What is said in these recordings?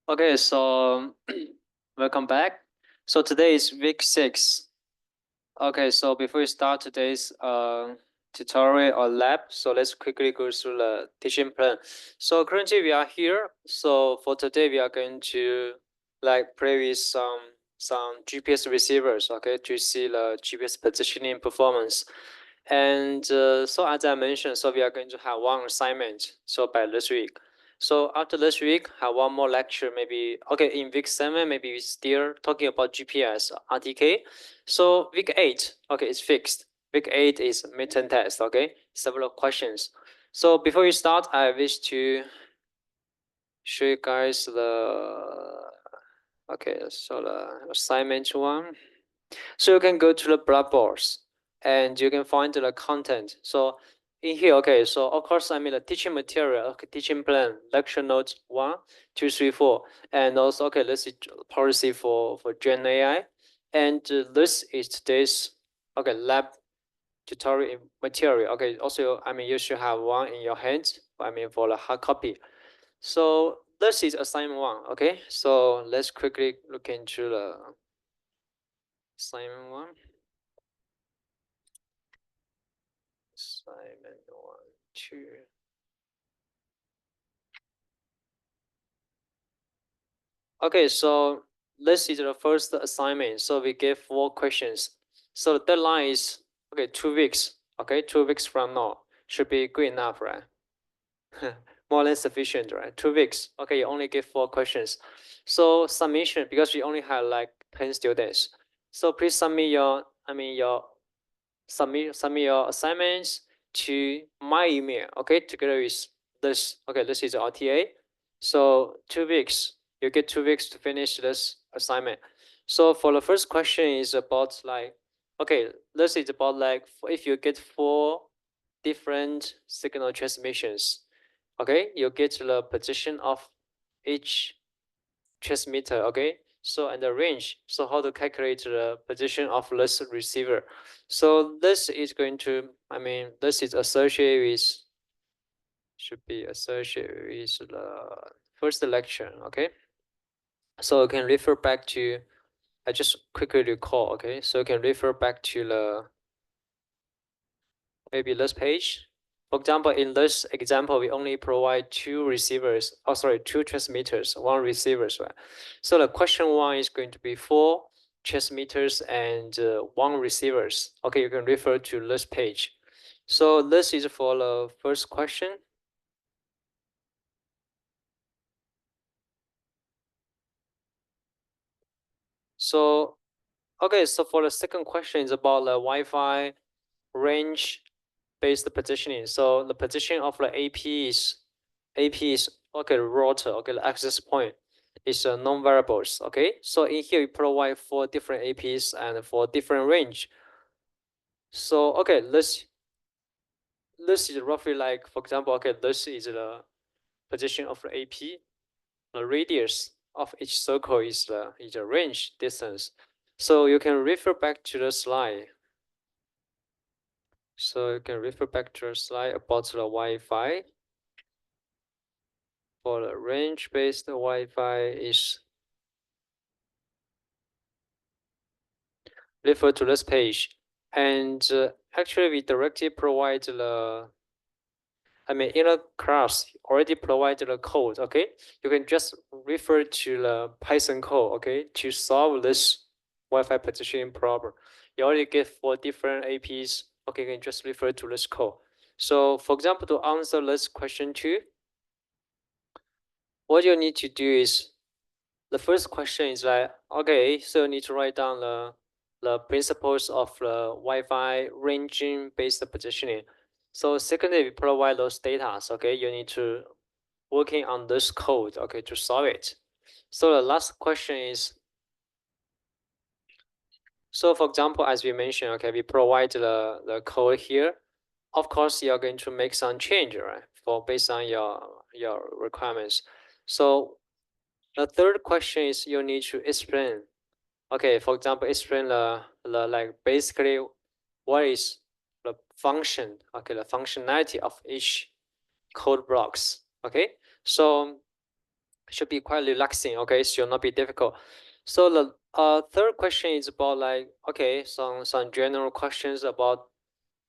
Okay, so welcome back. So today is week 6. Okay, so before we start today's tutorial or lab, so let's quickly go through the teaching plan. So currently we are here. So for today we are going to play with some GPS receivers, okay, to see the GPS positioning performance. And so as I mentioned, so we are going to have one assignment. So by this week. So after this week, have one more lecture. Maybe okay. In week 7, maybe we still talking about GPS RTK. So week 8, okay, it's fixed. Week 8 is midterm test. Okay, several questions. So before we start, I wish to show you guys the okay. So the assignment one. So you can go to the Blackboards and you can find the content. So in here, okay, so of course, I mean the teaching material, okay, teaching plan, lecture notes 1, 2, 3, 4. And also, okay, this is policy for Gen AI. And this is today's, okay, lab tutorial material. Okay, also, I mean, you should have one in your hands, I mean, for the hard copy. So this is assignment 1, okay? So let's quickly look into the assignment 1. Assignment 1, 2. Okay, so this is the first assignment. So we gave 4 questions. So the deadline is okay, 2 weeks. Okay, 2 weeks from now should be good enough, right? More than sufficient, right? 2 weeks. Okay, you only give 4 questions. So submission, because we only have like 10 students. So please submit your, submit your assignments to my email. Okay, together with this. Okay, this is RTA. So 2 weeks. You get 2 weeks to finish this assignment. So for the first question is about like, okay, this is about like if you get 4 different signal transmissions. Okay, you get the position of each transmitter. Okay, so and the range. So how to calculate the position of this receiver. So this is going to, this is associated with, should be associated with the first lecture. Okay, so you can refer back to, I just quickly recall. Okay, so you can refer back to the maybe this page. For example, in this example, we only provide 2 receivers, 2 transmitters, 1 receivers, right? So the question 1 is going to be 4 transmitters and 1 receivers. Okay, you can refer to this page. So this is for the first question. So, okay, so for the second question is about the Wi-Fi range based positioning. So the position of the AP is okay, router, okay, the access point is non-variables. Okay, so in here we provide 4 different APs and for different range. So okay, this is roughly like, for example, okay, this is the position of the AP. The radius of each circle is the range distance. So you can refer back to the slide. So you can refer back to the slide about the Wi-Fi. For the range-based Wi-Fi is refer to this page. And actually we directly provide the, in a class already provided the code, okay? You can just refer to the Python code, okay, to solve this Wi-Fi positioning problem. You already get 4 different APs, okay, you can just refer to this code. So for example, to answer this question 2, what you need to do is, the first question is like, okay, so you need to write down the principles of the Wi-Fi ranging based positioning. So secondly, we provide those data. Okay, you need to working on this code, okay, to solve it. So the last question is, so for example, as we mentioned, okay, we provide the code here. Of course, you're going to make some change, right, for based on your requirements. So the third question is you need to explain. Okay, for example, explain the like basically what is the function, okay, the functionality of each code blocks. Okay, so should be quite relaxing, okay? Should not be difficult. So the third question is about like, okay, some general questions about,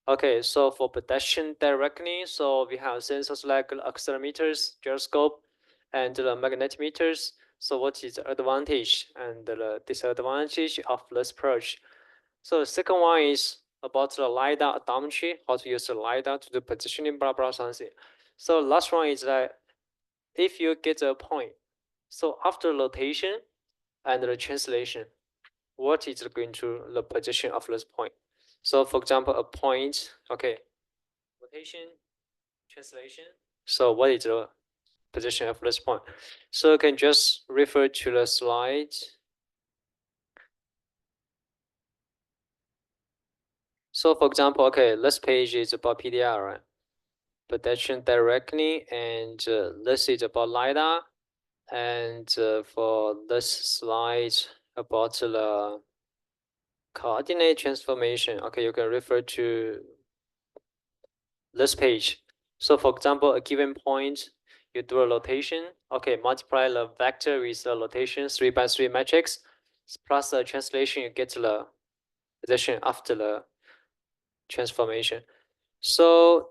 okay, so for pedestrian directly, so we have sensors like accelerometers, gyroscope, and the magnetometers. So what is the advantage and the disadvantage of this approach? So the second one is about the LiDAR odometry, how to use the LiDAR to do positioning, blah, blah, something. So last one is that if you get a point, so after rotation and the translation, what is going to the position of this point? So for example, a point, okay, rotation, translation. So what is the position of this point? So you can just refer to the slide. So for example, okay, this page is about PDR, right? Pedestrian directly, and this is about LiDAR. And for this slide about the coordinate transformation, okay, you can refer to this page. So for example, a given point, you do a rotation, okay, multiply the vector with the rotation 3 by 3 matrix, plus the translation, you get the position after the transformation. So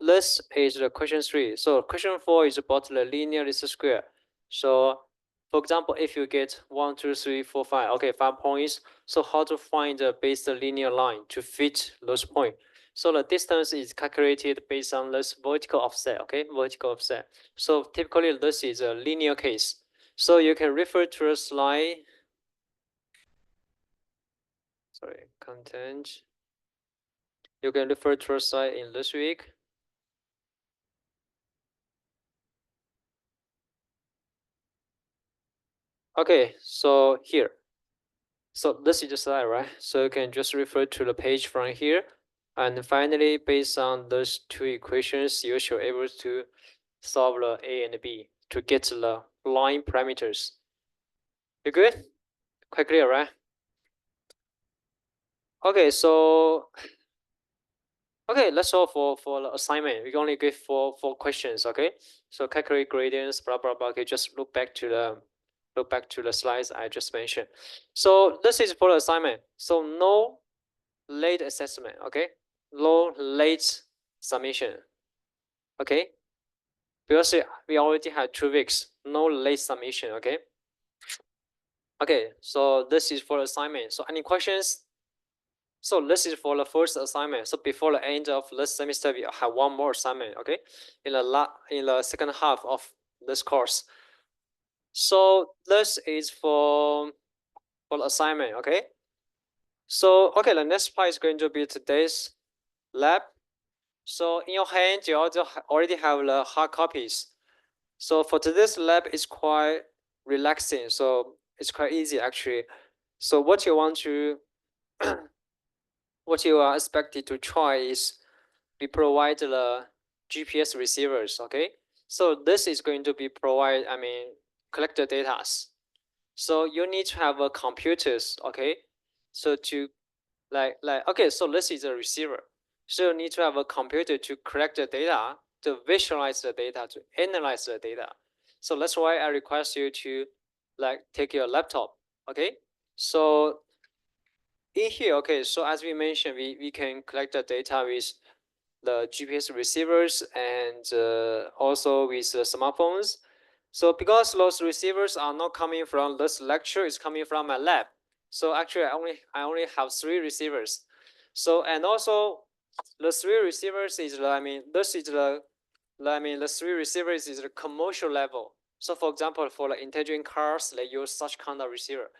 this is the question 3. So question 4 is about the linear least square. So for example, if you get 1, 2, 3, 4, 5, okay, 5 points. So how to find the base linear line to fit those points? So the distance is calculated based on this vertical offset, okay, vertical offset. So typically this is a linear case. So you can refer to a slide. Sorry, content. You can refer to a slide in this week. Okay, so here. So this is the slide, right? So you can just refer to the page from here. And finally, based on those two equations, you should be able to solve the A and B to get the line parameters. You good? Quite clear, right? Okay, so okay, that's all for the assignment. We only give four questions, okay? So calculate gradients, blah blah blah. Okay, just look back to the slides I just mentioned. So this is for the assignment. So no late assessment, okay? Low late submission, okay? Because we already had 2 weeks, no late submission, okay? Okay, so this is for assignment. So any questions? So this is for the first assignment. So before the end of this semester, we have one more assignment, okay? In the second half of this course. So this is for the assignment, okay? So okay, the next part is going to be today's lab. So in your hand, you already have the hard copies. So for today's lab, it's quite relaxing. So it's quite easy actually. So what you want to, what you are expected to try is we provide the GPS receivers. Okay. So this is going to be collect the data. So you need to have a computers. Okay. So to okay, so this is a receiver. So you need to have a computer to collect the data, to visualize the data, to analyze the data. So that's why I request you to take your laptop, okay? So in here, okay, so as we mentioned, we can collect the data with the GPS receivers and also with smartphones. So because those receivers are not coming from this lecture, it's coming from my lab. So actually I only have 3 receivers. So and also the 3 receivers is the 3 receivers is the commercial level. So for example, for the intelligent cars, they use such kind of receiver.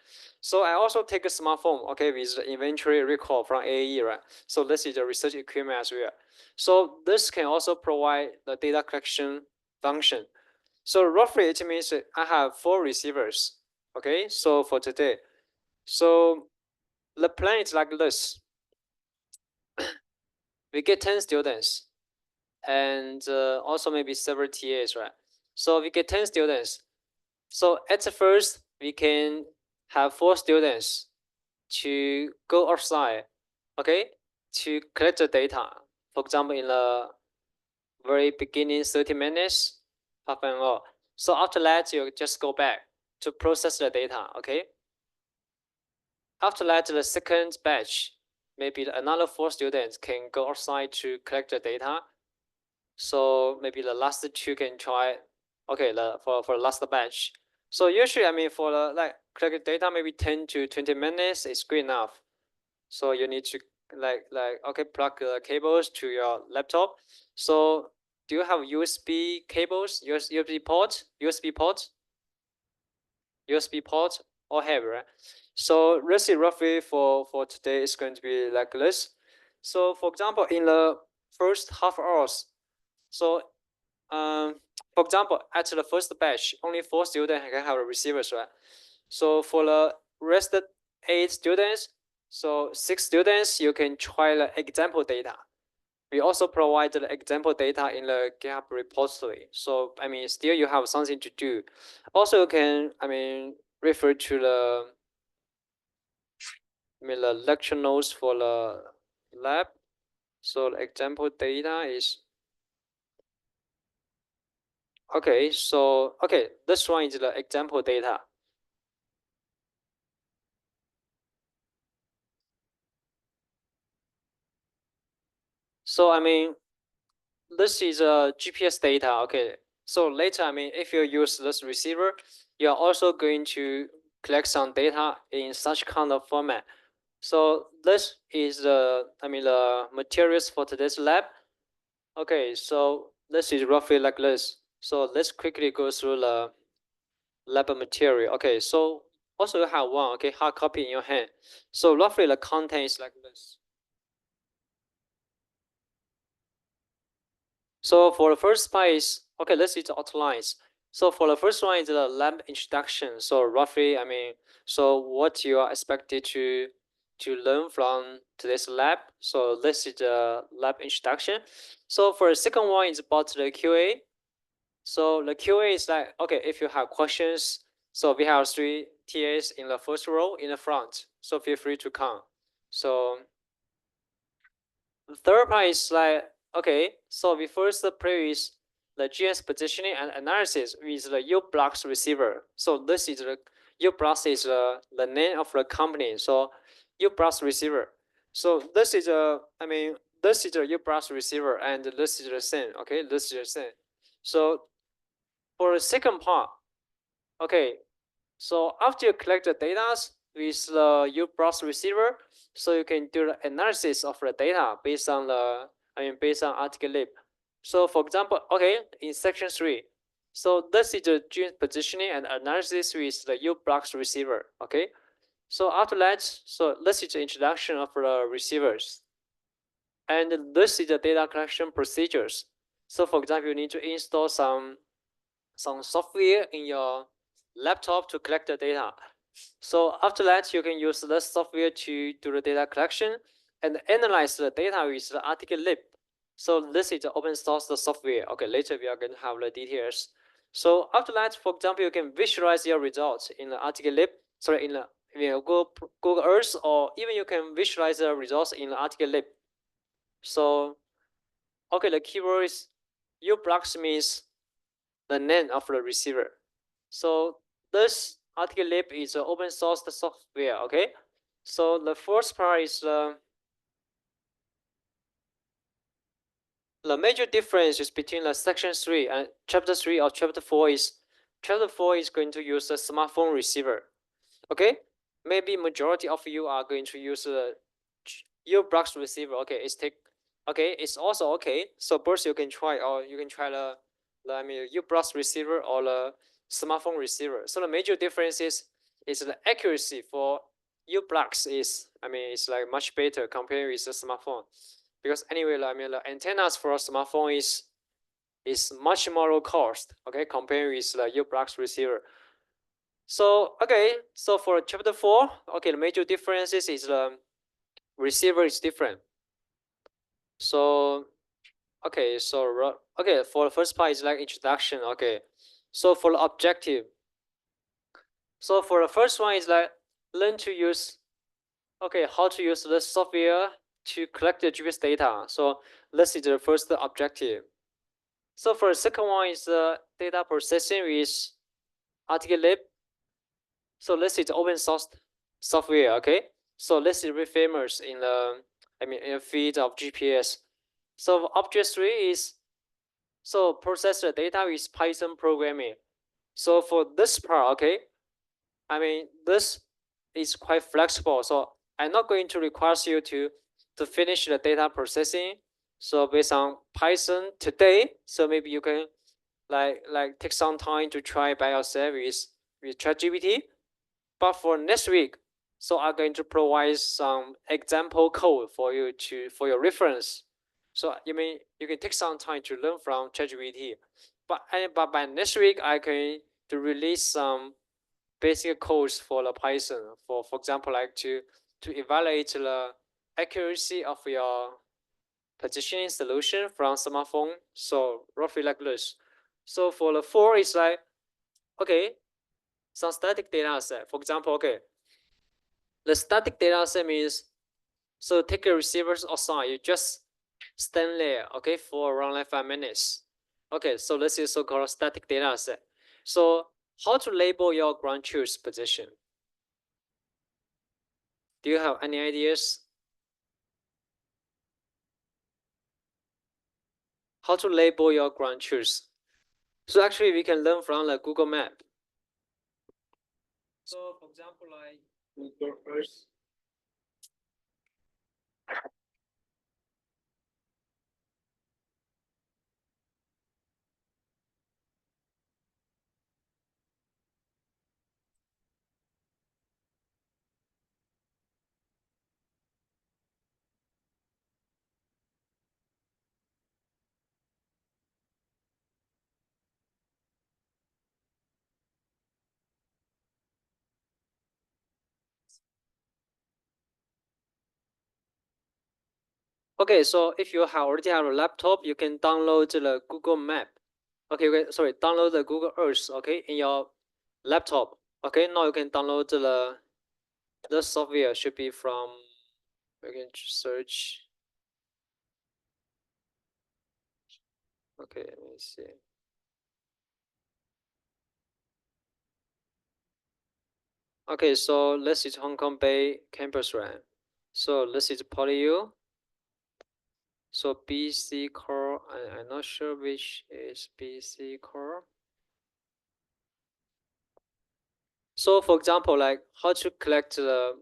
So I also take a smartphone, okay, with the inventory recall from AAE, right? So this is the research equipment as well. So this can also provide the data collection function. So roughly it means I have 4 receivers, okay? So for today, so the plan is like this. We get 10 students and also maybe several TAs, right? So we get 10 students. So at first, we can have 4 students to go outside, okay, to collect the data. For example, in the very beginning 30 minutes, half an hour. So after that, you just go back to process the data, okay? After that, the second batch, maybe another 4 students can go outside to collect the data. So maybe the last 2 can try, okay, for the last batch. So usually, I mean, for the like collect data, maybe 10 to 20 minutes is good enough. So you need to okay, plug the cables to your laptop. So do you have USB cables, USB port, USB port, or have, right? So let's see, roughly for today is going to be like this. So for example, in the first half hours, so for example, at the first batch, only 4 students can have receivers, right? So for the rest 8 students, so 6 students, you can try the example data. We also provide the example data in the GitHub repository. So, I mean, still you have something to do. Also, you can, I mean, refer to the, the lecture notes for the lab. So the example data is, okay, so, okay, this one is the example data. So, I mean, this is a GPS data, okay. So later, I mean, if you use this receiver, you're also going to collect some data in such kind of format. So this is the, I mean, the materials for today's lab. Okay, so this is roughly like this. So let's quickly go through the lab material. Okay, so also you have one, okay, hard copy in your hand. So roughly the content is like this. So for the first part is, okay, let's see the outlines. So for the first one is the lab introduction. So roughly, I mean, so what you are expected to learn from today's lab. So this is the lab introduction. So for the second one is about the QA. So the QA is like, okay, if you have questions, so we have 3 TAs in the first row in the front. So feel free to come. So the third part is like, okay, so we first previous the GS positioning and analysis with the uBlocks receiver. So this is the uBlocks is the name of the company. So uBlocks receiver. So this is a, I mean, this is the uBlocks receiver and this is the same. Okay, this is the same. So for the second part, okay, so after you collect the data with the uBlocks receiver, so you can do the analysis of the data based on the, I mean, based on article.lib. So for example, okay, in section 3, so this is the gene positioning and analysis with the uBlocks receiver, okay? So after that, so this is the introduction of the receivers. And this is the data collection procedures. So for example, you need to install some software in your laptop to collect the data. So after that, you can use the software to do the data collection and analyze the data with the article.lib. So this is the open source software. Okay, later we are going to have the details. So after that, for example, you can visualize your results in the article.lib, sorry, in the Google Earth, or even you can visualize the results in the article.lib. So, okay, the keyword is uBlocks means the name of the receiver. So this article.lib is an open source software, okay? So the first part is the major difference is between the section 3 and chapter 3 or chapter 4 is chapter 4 is going to use a smartphone receiver, okay? Maybe majority of you are going to use the uBlocks receiver, okay? It's also okay. So both you can try, or you can try the I mean uBlocks receiver or the smartphone receiver. So the major difference is the accuracy for uBlocks is, I mean, it's like much better compared with the smartphone, because anyway, I mean, the antennas for a smartphone is much more low cost, okay, compared with the uBlocks receiver. So okay, so for chapter 4, okay, the major differences is the receiver is different. So okay, so okay, for the first part is like introduction. Okay, so for the objective, so for the first one is like learn to use, okay, how to use the software to collect the GPS data. So this is the first objective. So for the second one is data processing with Articlib. So this is open source software, okay? So this is very famous in the, in the field of GPS. So object 3 is, so process the data with Python programming. So for this part, okay, this is quite flexible. So I'm not going to require you to finish the data processing. So based on Python today, so maybe you can like take some time to try by yourself with ChatGPT. But for next week, so I'm going to provide some example code for you for your reference. So you can take some time to learn from ChatGPT. But by next week, I can to release some basic codes for the Python. For example, like to evaluate the accuracy of your positioning solution from smartphone. So roughly like this. So for the 4, it's like, okay, some static data set. For example, okay, the static data set means, so take a receiver's outside, you just stand there, okay, for around like 5 minutes. Okay, so this is so-called static data set. So how to label your ground truth position? Do you have any ideas? How to label your ground truth? So actually we can learn from the Google Map. So for example, like Google Earth. Okay, so if you already have a laptop, you can download the Google Map. Okay, sorry, download the Google Earth, okay, in your laptop. Okay, now you can download the software should be from, we can search. Okay, let me see. Okay, so this is Hong Kong Bay campus, right? So this is PolyU. So BC core, I'm not sure which is BC core. So for example, like how to collect the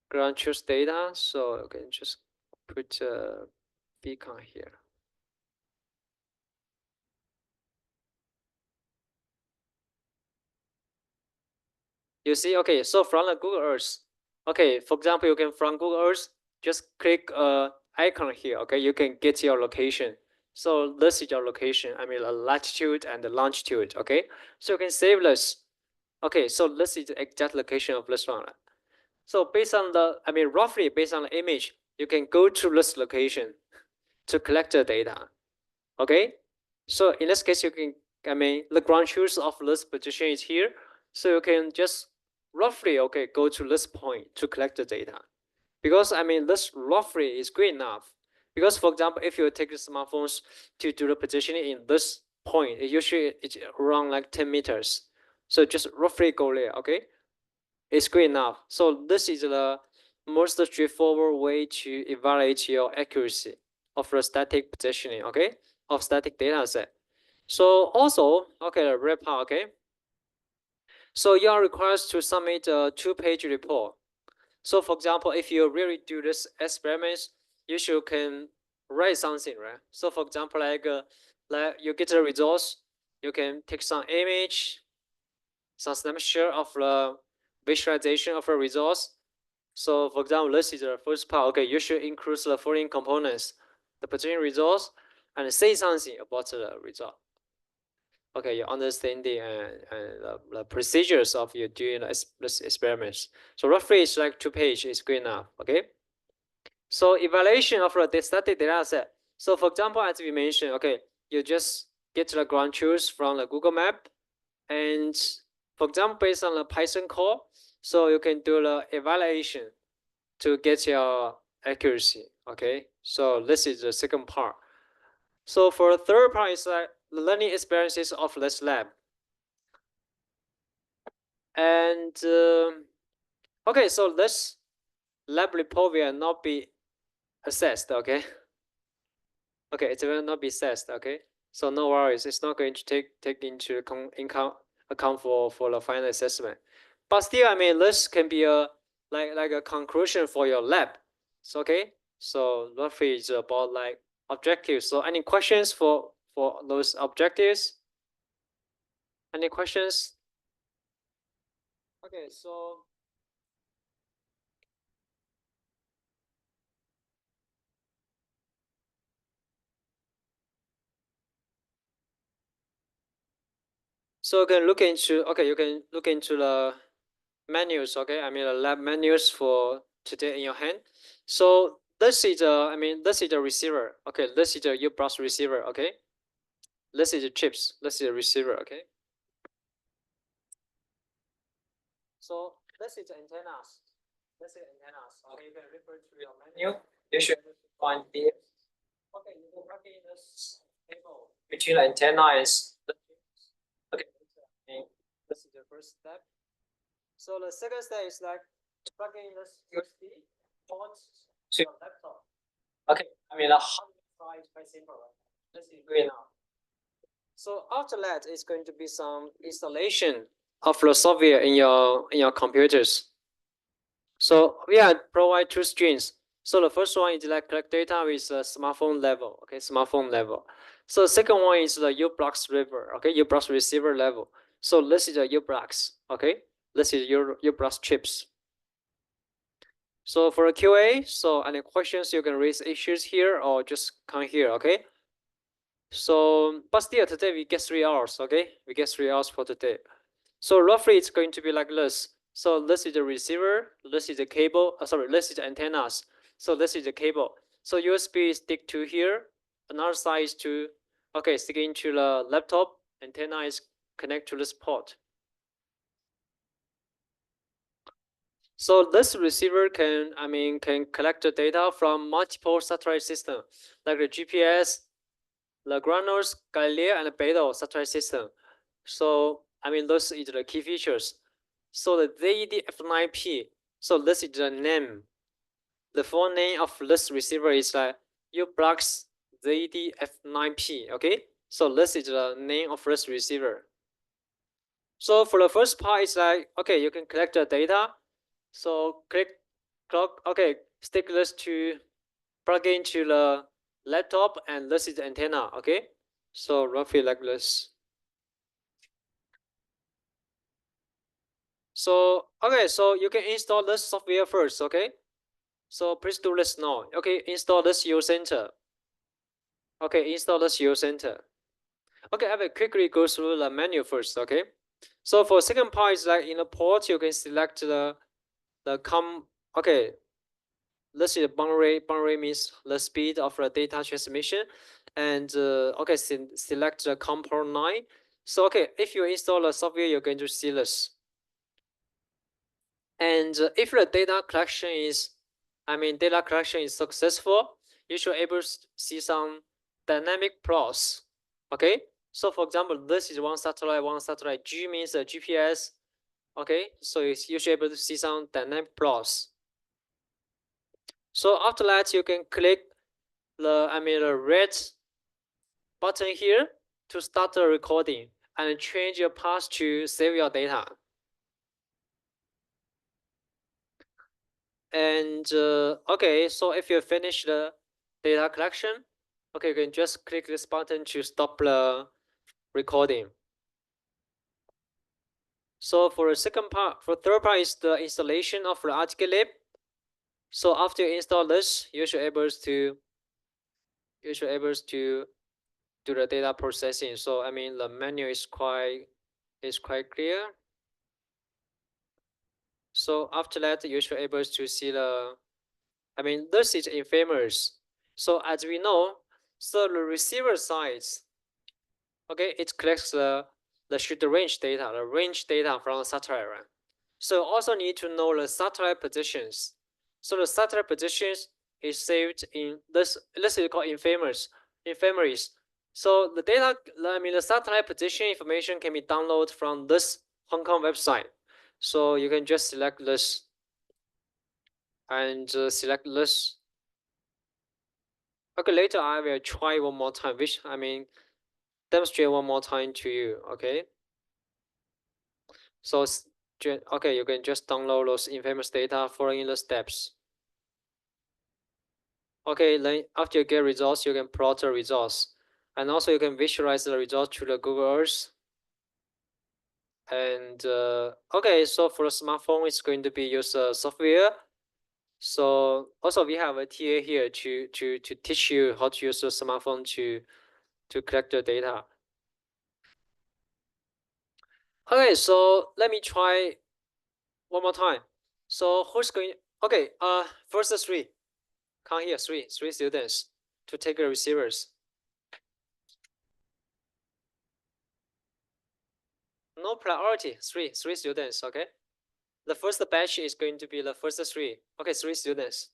ground truth data. So you can just put a beacon here. You see, okay, so from the Google Earth, okay, for example, you can from Google Earth, just click icon here, okay, you can get your location. So this is your location, the latitude and the longitude, okay? So you can save this. Okay, so this is the exact location of this one. So based on the, roughly based on the image, you can go to this location to collect the data, okay? So in this case, you can, the ground truth of this position is here. So you can just roughly, okay, go to this point to collect the data. Because, this roughly is good enough. Because, for example, if you take the smartphones to do the positioning in this point, usually it's around like 10 meters. So just roughly go there, okay? It's good enough. So this is the most straightforward way to evaluate your accuracy of the static positioning, okay, of static data set. So also, okay, the wrap up, okay. So you are required to submit a 2-page report. So for example, if you really do this experiments, you should can write something, right? So for example, like you get the results, you can take some image, some snapshot of the visualization of the results. So for example, this is the first part. Okay, you should include the following components: the position results, and say something about the result. Okay, you understand the procedures of you doing this experiments. So roughly it's like 2 pages is good enough. Okay. So evaluation of the static data set. So for example, as we mentioned, okay, you just get the ground truth from the Google Map, and for example, based on the Python code, so you can do the evaluation to get your accuracy. Okay, so this is the second part. So for the third part is like the learning experiences of this lab. And okay, so this lab report will not be assessed, okay? Okay, it will not be assessed, okay? So no worries, it's not going to take into account for the final assessment. But still, I mean, this can be a like a conclusion for your lab. So okay, so roughly it's about like objectives. So any questions for those objectives? Any questions? Okay, so you can look into you can look into the menus. Okay, I mean the lab menus for today in your hand. So this is this is the receiver. Okay, this is the UBlocks receiver. Okay, this is the chips. This is the receiver. Okay. So this is the antennas. This is antennas. Okay, you can refer to your menu. You should find the. Okay, you can plug in this cable between the antenna and the chips. Okay, this is the first step. So the second step is like plugging this USB port to your laptop. Okay, I mean, 100 quite simple, right? This is good enough. So after that, it's going to be some installation of the software in your computers. So yeah, provide two streams. So the first one is like collect data with a smartphone level. Okay, smartphone level. So the second one is the UBlocks receiver. Okay, UBlocks receiver level. So this is the UBlocks. Okay, this is your UBlocks chips. So for a QA, so any questions you can raise issues here or just come here. Okay. So but still today we get 3 hours. Okay, we get 3 hours for today. So roughly it's going to be like this. So this is the receiver, this is the cable, sorry, this is the antennas. So this is the cable. So USB stick to here, another side is to, okay, stick into the laptop, antenna is connect to this port. So this receiver can collect the data from multiple satellite systems, like the GPS, Lagrange, Galileo, and Beidou satellite system. So those are the key features. So the ZED-F9P. So this is the name. The full name of this receiver is UBlocks ZED-F9P. Okay. So this is the name of this receiver. So for the first part, it's like okay, you can collect the data. So stick this to plug into the laptop, and this is the antenna. Okay. So roughly like this. So okay, so you can install this software first. Okay. So please do this now. Okay, install this uCenter. Okay, install this uCenter. Okay, I will quickly go through the menu first. Okay. So for second part is like in the port, you can select okay. This is boundary. Boundary means the speed of the data transmission, and okay, select the COM port 9. So okay, if you install the software, you're going to see this. And if the data collection is successful, you should able to see some dynamic plots. Okay, so for example, this is one satellite. G means a GPS. Okay, so you should able to see some dynamic plots. So after that, you can click the red button here to start the recording and change your path to save your data. And okay, so if you finish the data collection, okay, you can just click this button to stop the recording. So for the third part is the installation of the ArticLab. So after you install this, you should able to do the data processing. So the menu is quite clear. So after that, you should able to see this is infamous. So as we know, so the receiver side, okay, it collects the shoot range data, the range data from the satellite, right? So also need to know the satellite positions. So the satellite positions is saved in this is called infamous. Infamous. So the data, the satellite position information can be downloaded from this Hong Kong website. So you can just select this and select this. Okay, later I will try one more time, demonstrate one more time to you, okay? So, okay, you can just download those infamous data following the steps. Okay, then after you get results, you can plot the results. And also you can visualize the results through the Google Earth. And okay, so for the smartphone, it's going to be use software. So also we have a TA here to teach you how to use the smartphone to collect the data. Okay, so let me try one more time. So who's going? Okay, first three, come here, three students to take the receivers. No priority, three students. Okay, the first batch is going to be the first three. Okay, three students.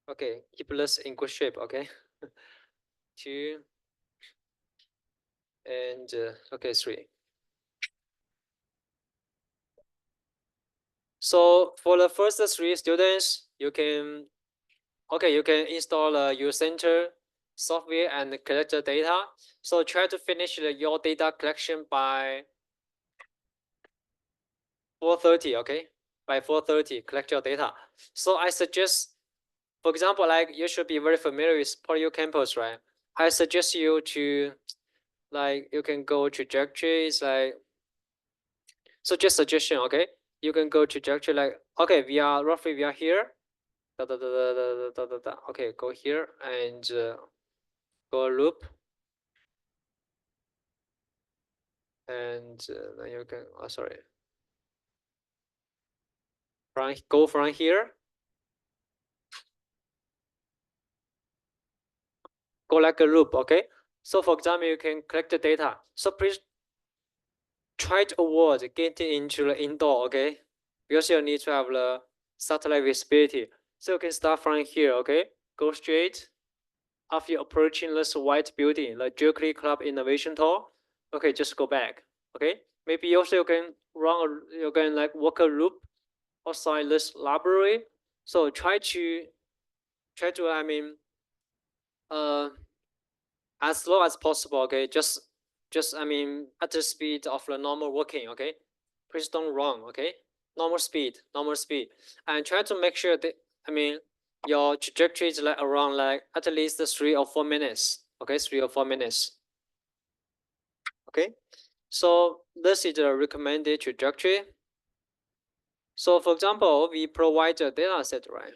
Okay, keep this in good shape. Okay, two and okay, three. So for the first three students, you can install your center software and collect the data. So try to finish your data collection by 4:30. Okay, by 4:30, collect your data. So I suggest, for example, like you should be very familiar with PolyU Campus, right? I suggest you to you can go trajectories so just suggestion, okay? You can go trajectory okay, we are here. Okay, go here and go loop. And then you can, sorry. Go from here. Go like a loop, okay? So for example, you can collect the data. So please try to avoid getting into the indoor, okay? Because you need to have the satellite visibility. So you can start from here, okay? Go straight. After approaching this white building, the Berkeley Club Innovation Tower, okay, just go back, okay? Maybe also you can walk a loop outside this library. So try to, as slow as possible, okay? Just at the speed of the normal walking, okay? Please don't run, okay? Normal speed, and try to make sure that your trajectory is around at least 3 or 4 minutes, okay? 3 or 4 minutes, okay? So this is the recommended trajectory. So for example, we provide a data set, right?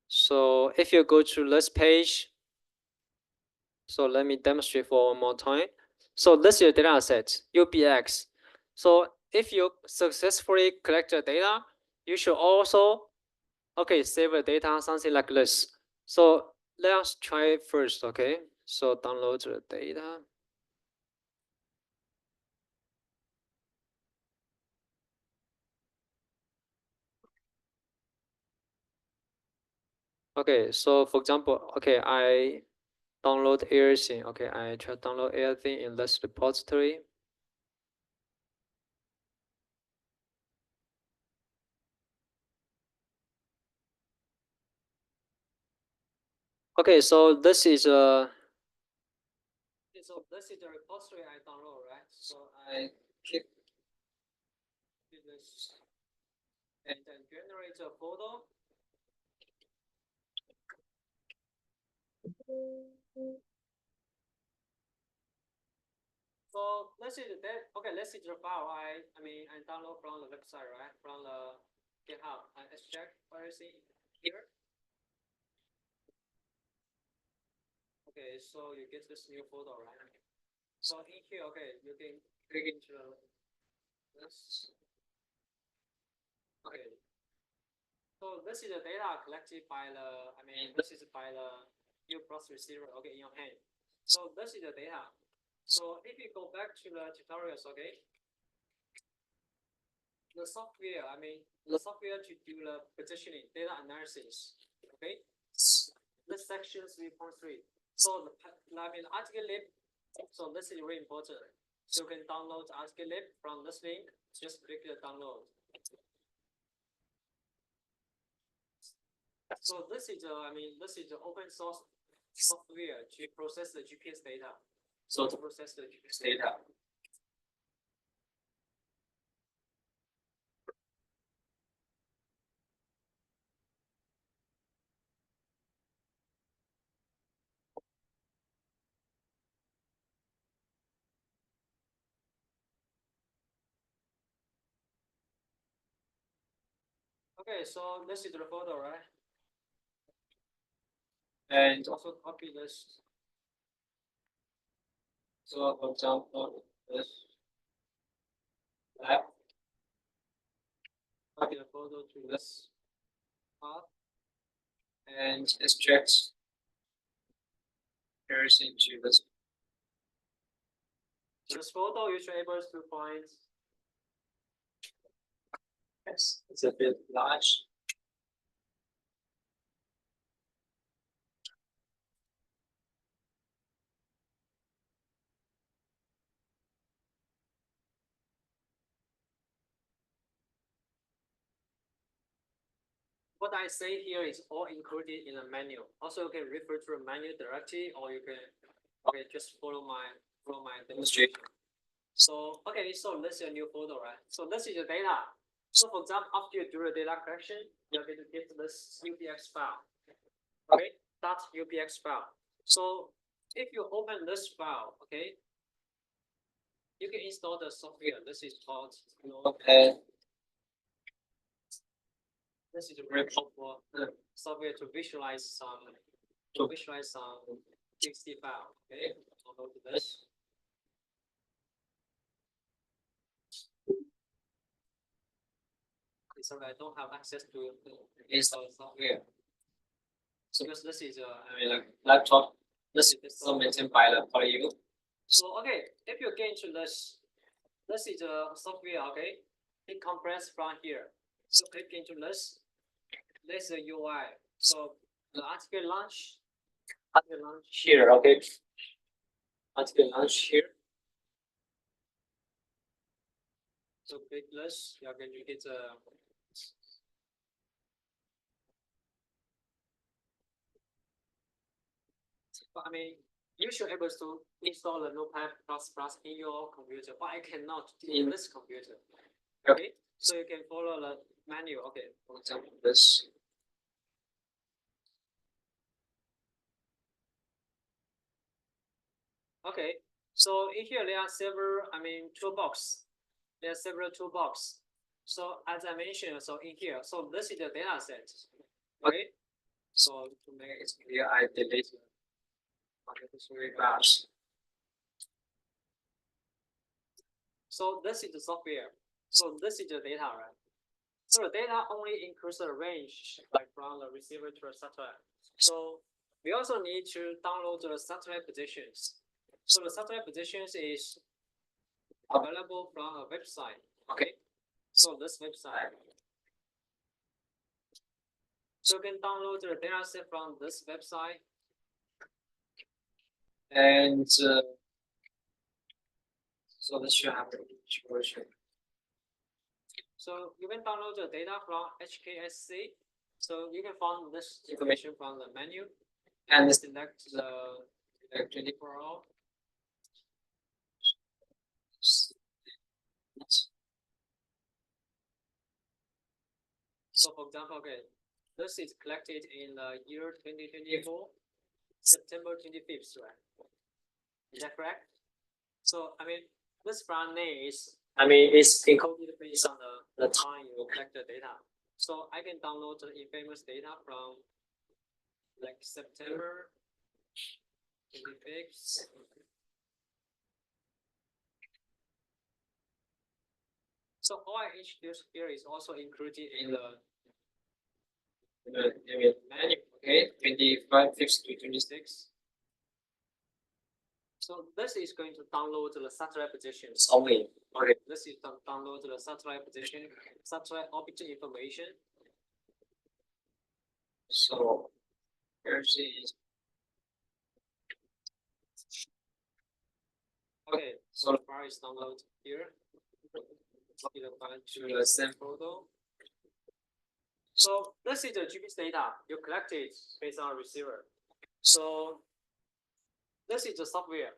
So if you go to this page, so let me demonstrate for one more time. So this is your data set, UBX. So if you successfully collect the data, you should also, okay, save the data, something like this. So let's try first, okay? So download the data. Okay, so for example, okay, I download everything. Okay, I try to download everything in this repository. Okay, so this is the repository I download, right? So I click this and then generate a photo. So let's see that. Okay, let's see the file I download from the website, right? From the GitHub. Let's check what you see here. Okay, so you get this new photo, right? So in here, okay, you can click into this. Okay. So this is the data collected by this is by the UProcess receiver, okay, in your hand. So this is the data. So if you go back to the tutorials, okay, the software to do the positioning data analysis, okay. this section 3.3. So article lib. So this is very important. So you can download the article lib from this link. Just click the download. So this is this is the open source software to process the GPS data. So to process the GPS data. Okay, so this is the photo, right? And also copy this. So for example, this lab. Copy the photo to this path and extract comparison to this. This photo you should be able to find. Yes, it's a bit large. What I say here is all included in the menu. Also, you can refer to the menu directly, or you can just follow my demonstration. So so this is a new photo, right? So this is the data. So for example, after you do the data collection, you're going to get this UPX file. Okay, that's UPX file. So if you open this file, okay, you can install the software. This is called Notepad. This is a very powerful software to visualize some TXT file. Okay, I'll go to this. So I don't have access to install software. So because this is like laptop, this is maintained by you. So if you get into this is a software. Okay, it compressed from here. So click into this. This is the UI. So the article launch here. Okay, article launch here. So click this. You are going to get a. You should be able to install the Notepad++ in your computer, but I cannot in this computer. Okay, so you can follow the menu. Okay, for example, this. Okay, so in here there are several, toolbox. There are several toolbox. So as I mentioned, so in here, so this is the data set. Okay, so to make it clear, I delete unnecessary bars. So this is the software. So this is the data, right? So the data only includes the range, like from the receiver to the satellite. So we also need to download the satellite positions. So the satellite positions is available from a website. Okay, so this website. So you can download the data set from this website. And so this should have the version. So you can download the data from HKSC. So you can find this information from the menu and select the 24-hour. So for example, this is collected in the year 2024, September 25th, right? Is that correct? So this brand name is it's encoded based on the time you collect the data. So I can download the infamous data from like September 25th. So all I introduced here is also included in the menu. Okay, 25th to 26th. So this is going to download the satellite positions only. Okay, this is download the satellite position, satellite orbit information. So Here's the. Okay, so the file is downloaded here. Copy the file to the same folder. So this is the GPS data you collected based on receiver. So this is the software.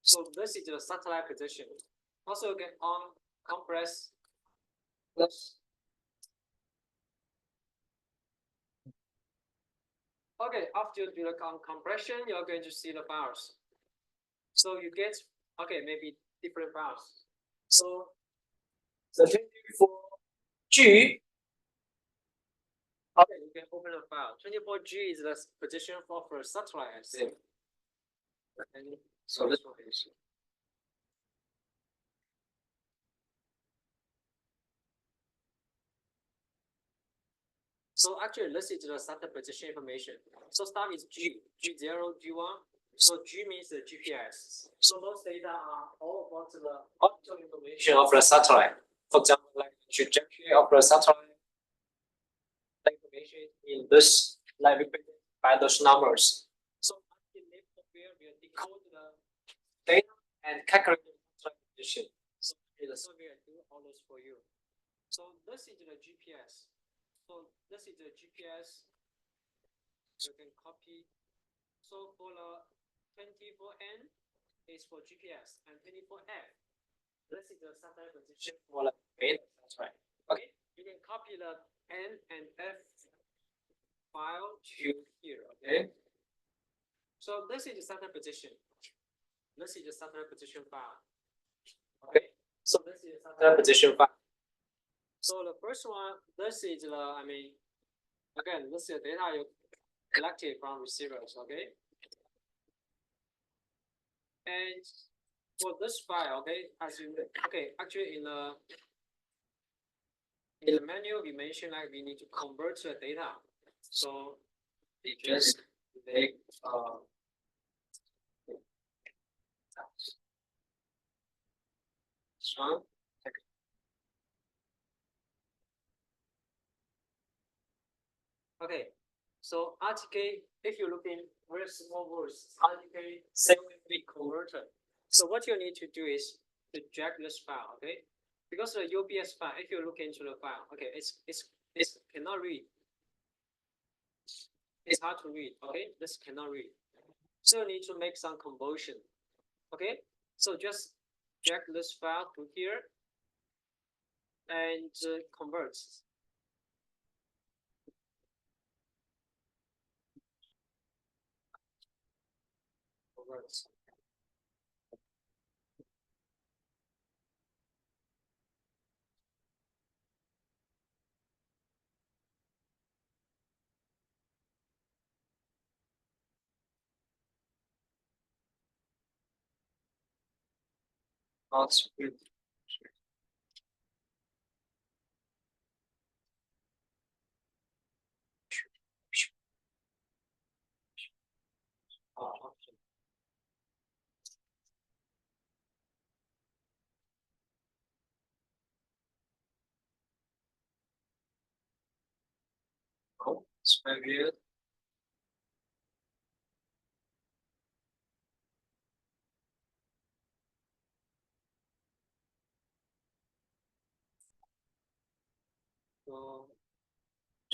So this is the satellite position. Also you can compress this. Okay, after you do the compression, you're going to see the files. So you get maybe different files. So the 24G. Okay, you can open a file. 24G is the position for satellite, I think. And so this one is. So actually, this is the satellite position information. So start with G0, G1. So G means the GPS. So those data are all about the optical information of the satellite. For example, like the trajectory of the satellite, the information in this, like represented by those numbers. So the software will decode the data and calculate the satellite position. So the software will do all those for you. So this is the GPS. So this is the GPS. You can copy. So for the 24N is for GPS and 24F. This is the satellite position for the beta satellite. Okay, you can copy the N and F file to here. Okay. So this is the satellite position. This is the satellite position file. Okay. So this is the satellite position file. So the first one, this is the again, this is the data you collected from receivers. Okay. And for this file, okay, actually in the manual we mentioned like we need to convert the data. So we just make strong. Okay, so RTK, if you look in very small words, RTK 7-bit converter. So what you need to do is to drag this file, okay? Because the UPS file, if you look into the file, okay, it's cannot read. It's hard to read, okay? This cannot read. So you need to make some conversion, okay? So just drag this file to here and convert. Convert. Not speed. Cool. It's very good. So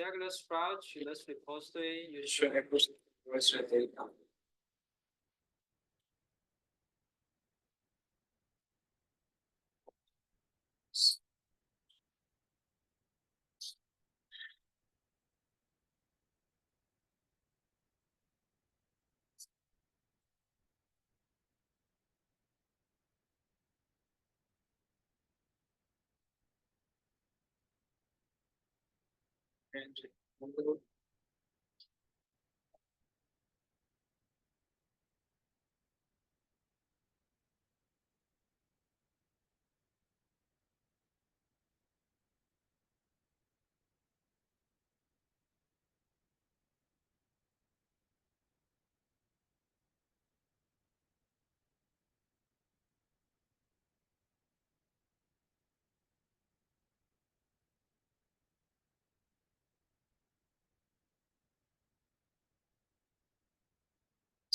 regular sprout, this repository, you should have the data. And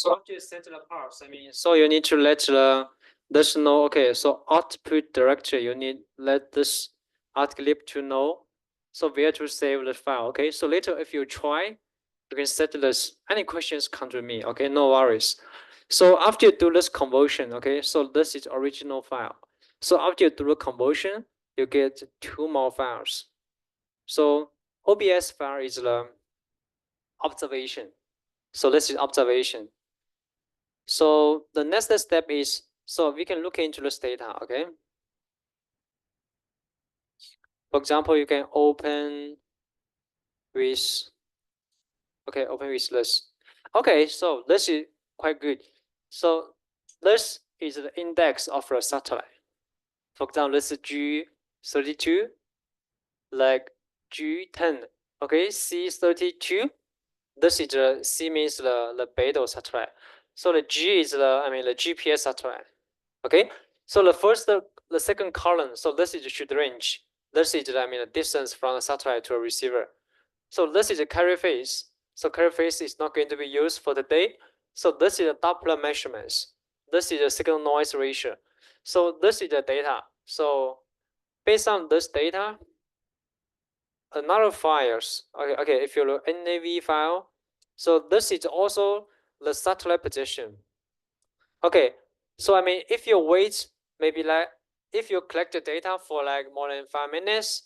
So after you set the parts, so you need to let this know. Okay, so output directory, you need let this artclip to know. So where to save the file. Okay, so later if you try, you can set this. Any questions come to me. Okay, no worries. So after you do this conversion, okay, so this is original file. So after you do the conversion, you get two more files. So OBS file is the observation. So this is observation. So the next step is, so we can look into this data, okay? For example, you can open with, okay, open with this. Okay, so this is quite good. So this is the index of the satellite. For example, this is G32, like G10, okay, C32. This is the C means the Beidou satellite. So the G is the GPS satellite. Okay, so the second column. So this is the should range. This is the distance from the satellite to a receiver. So this is the carrier phase. So carrier phase is not going to be used for today. So this is the Doppler measurements. This is the signal noise ratio. So this is the data. So based on this data, another files. Okay, if you look NAV file, so this is also the satellite position. Okay, so if you wait, maybe like if you collect the data for like more than 5 minutes,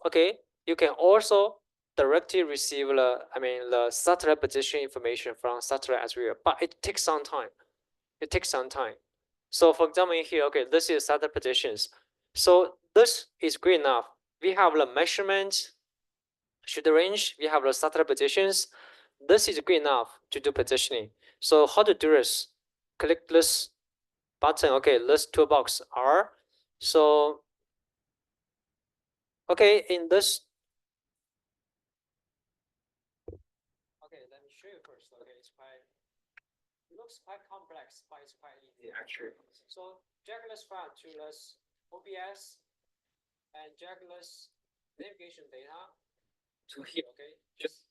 okay, you can also directly receive the satellite position information from satellite as well. But it takes some time. It takes some time. So for example, in here, okay, this is satellite positions. So this is good enough. We have the measurement, should range. We have the satellite positions. This is good enough to do positioning. So how to do this? Click this button. Okay, this toolbox R. So okay, in this. Okay, let me show you first. Okay, it looks quite complex, but it's quite easy actually. So drag this file to this OBS and drag this navigation data to here. Okay, just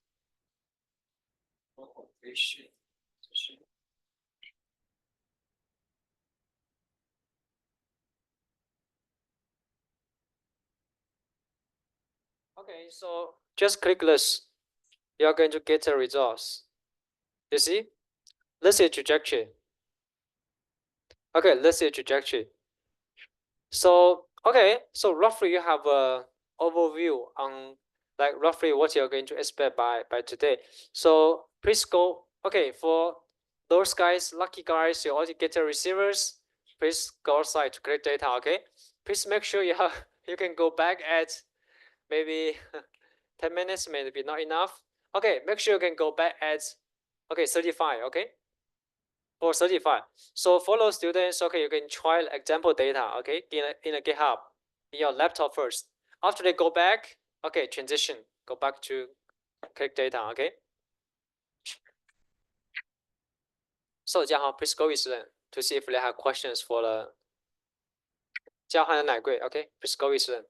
okay, so just click this. You're going to get the results. You see? This is trajectory. Okay, this is trajectory. So okay, so roughly you have a overview on like roughly what you're going to expect by today. So please go. Okay, for those guys, lucky guys, you already get the receivers. Please go outside to collect data. Okay, please make sure you have you can go back at maybe 10 minutes, maybe not enough. Okay, make sure you can go back at okay 35. Okay. For 35. So for those students, okay, you can try example data, okay, in a GitHub, in your laptop first. After they go back, okay, transition, go back to click data, okay. So 嘉豪 please go with them to see if they have questions for the 交换的奶柜, okay, please go with them.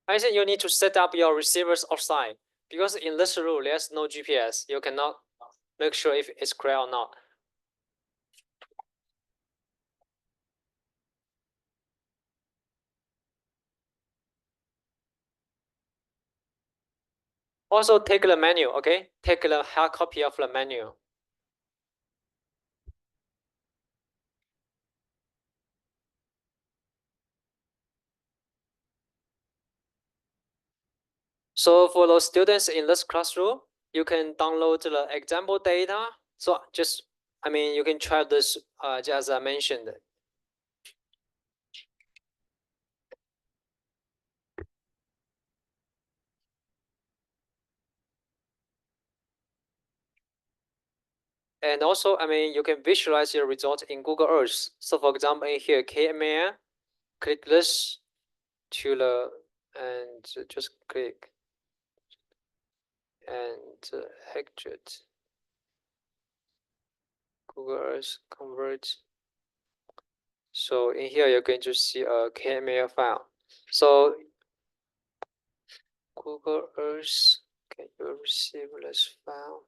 I think you need to set up your receivers outside because in this rule there's no GPS. You cannot make sure if it's correct or not. Also take the menu, okay? Take the hard copy of the menu. So for those students in this classroom, you can download the example data. So just, you can try this just as I mentioned. And also, you can visualize your result in Google Earth. So for example, in here, KML, click this to the, and just click and exit. Google Earth convert. So in here, you're going to see a KML file. So Google Earth, can you receive this file?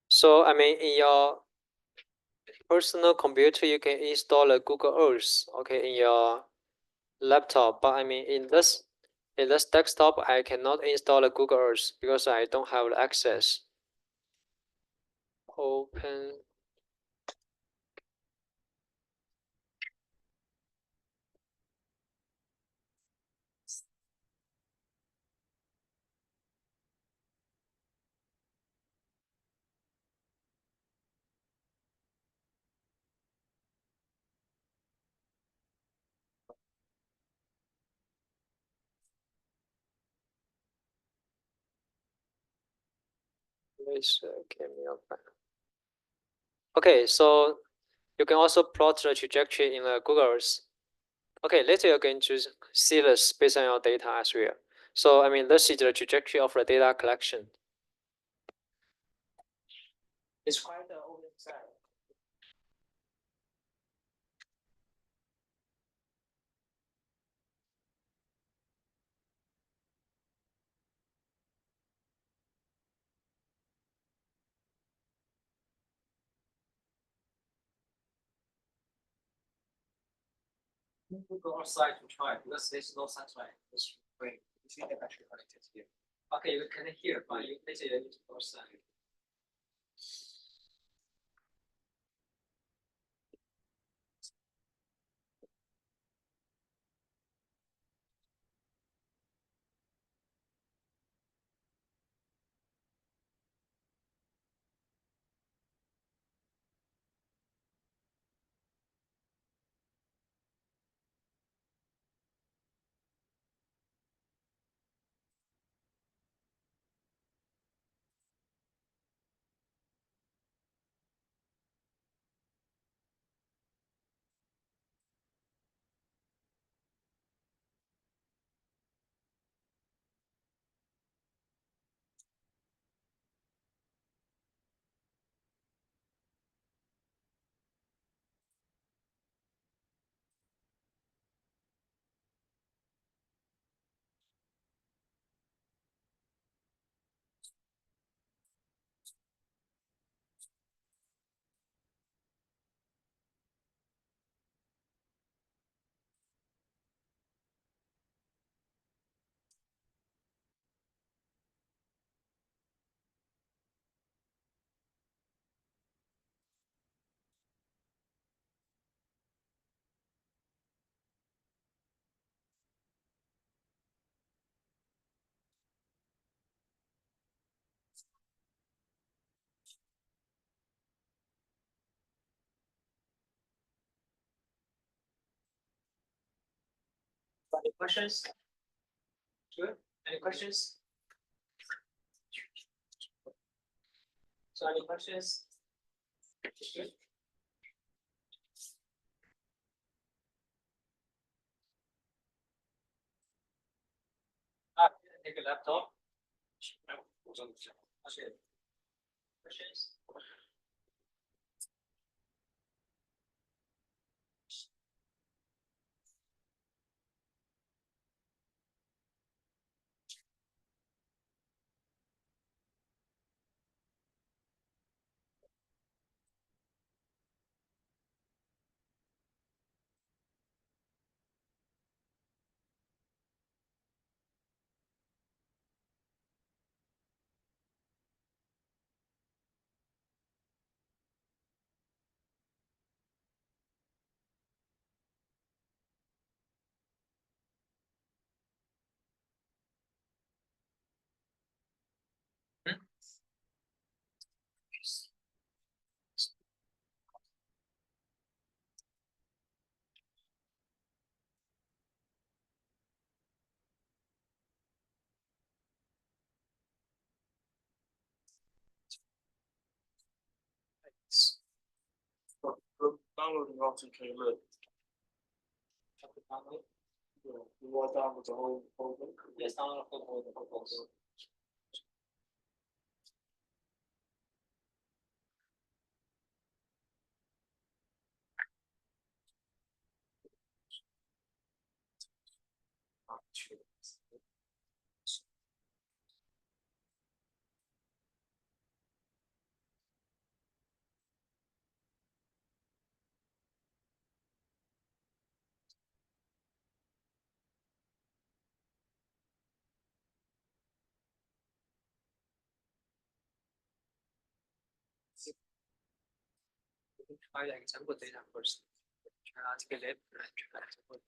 So I mean, in your personal computer, you can install a Google Earth, okay, in your laptop. But I mean, in this desktop, I cannot install a Google Earth because I don't have access. Open. This KML file. Okay, so you can also plot the trajectory in the Google Earth. Okay, later you're going to see this based on your data as well. So I mean, this is the trajectory of the data collection. It's quite the open side. We'll go outside to try because there's no sunlight. It's great. You see the battery connected here. Okay, you can hear, but you later you need to go outside. Any questions? Good. Any questions? So any questions? Good. Take a laptop. Okay. Questions? downloading RTK Loop. Yeah, you want to download the whole folder? Yes, download the whole folder. Try example data first. Try article lab and try example.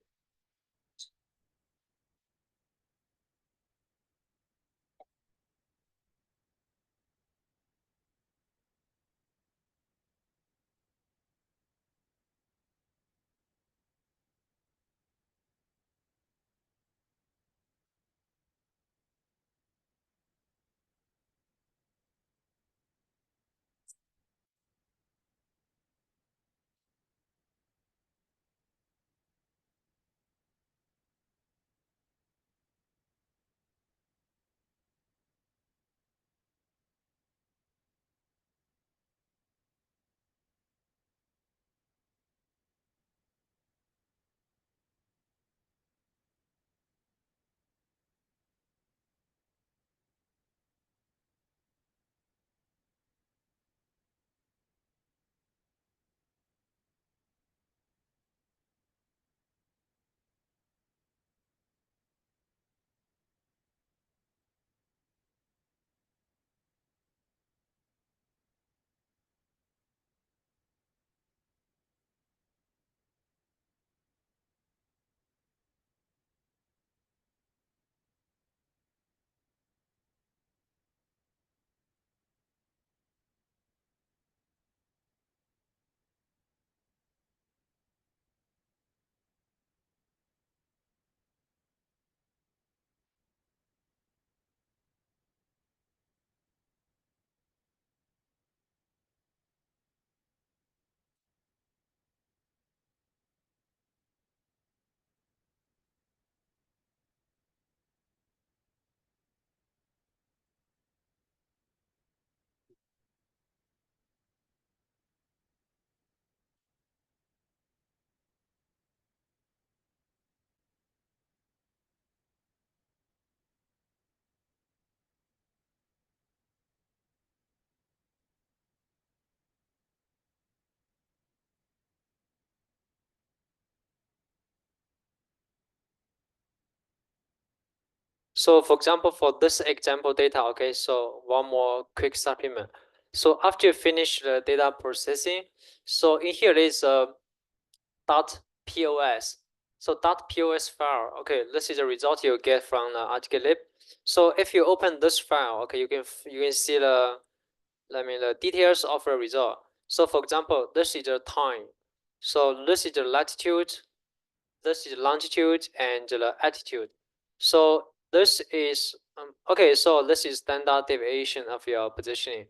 So for example, for this example data, okay, so one more quick supplement. So after you finish the data processing, so in here is a .pos. So .pos file, okay, this is the result you get from the article lib. So if you open this file, okay, you can see the details of the result. So for example, this is the time. So this is the latitude, this is longitude, and the altitude. So this is okay. So this is standard deviation of your positioning.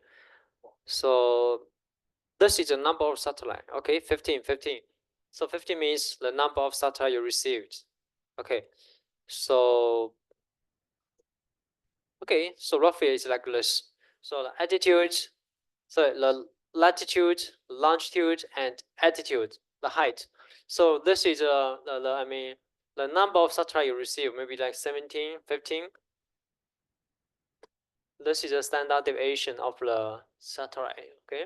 So this is the number of satellite. Okay, 15, 15. So 15 means the number of satellite you received. Okay, so so roughly it's like this. So the altitude, so the latitude, longitude, and altitude, the height. So this is I mean the number of satellite you receive, maybe like 17, 15. This is a standard deviation of the satellite. Okay.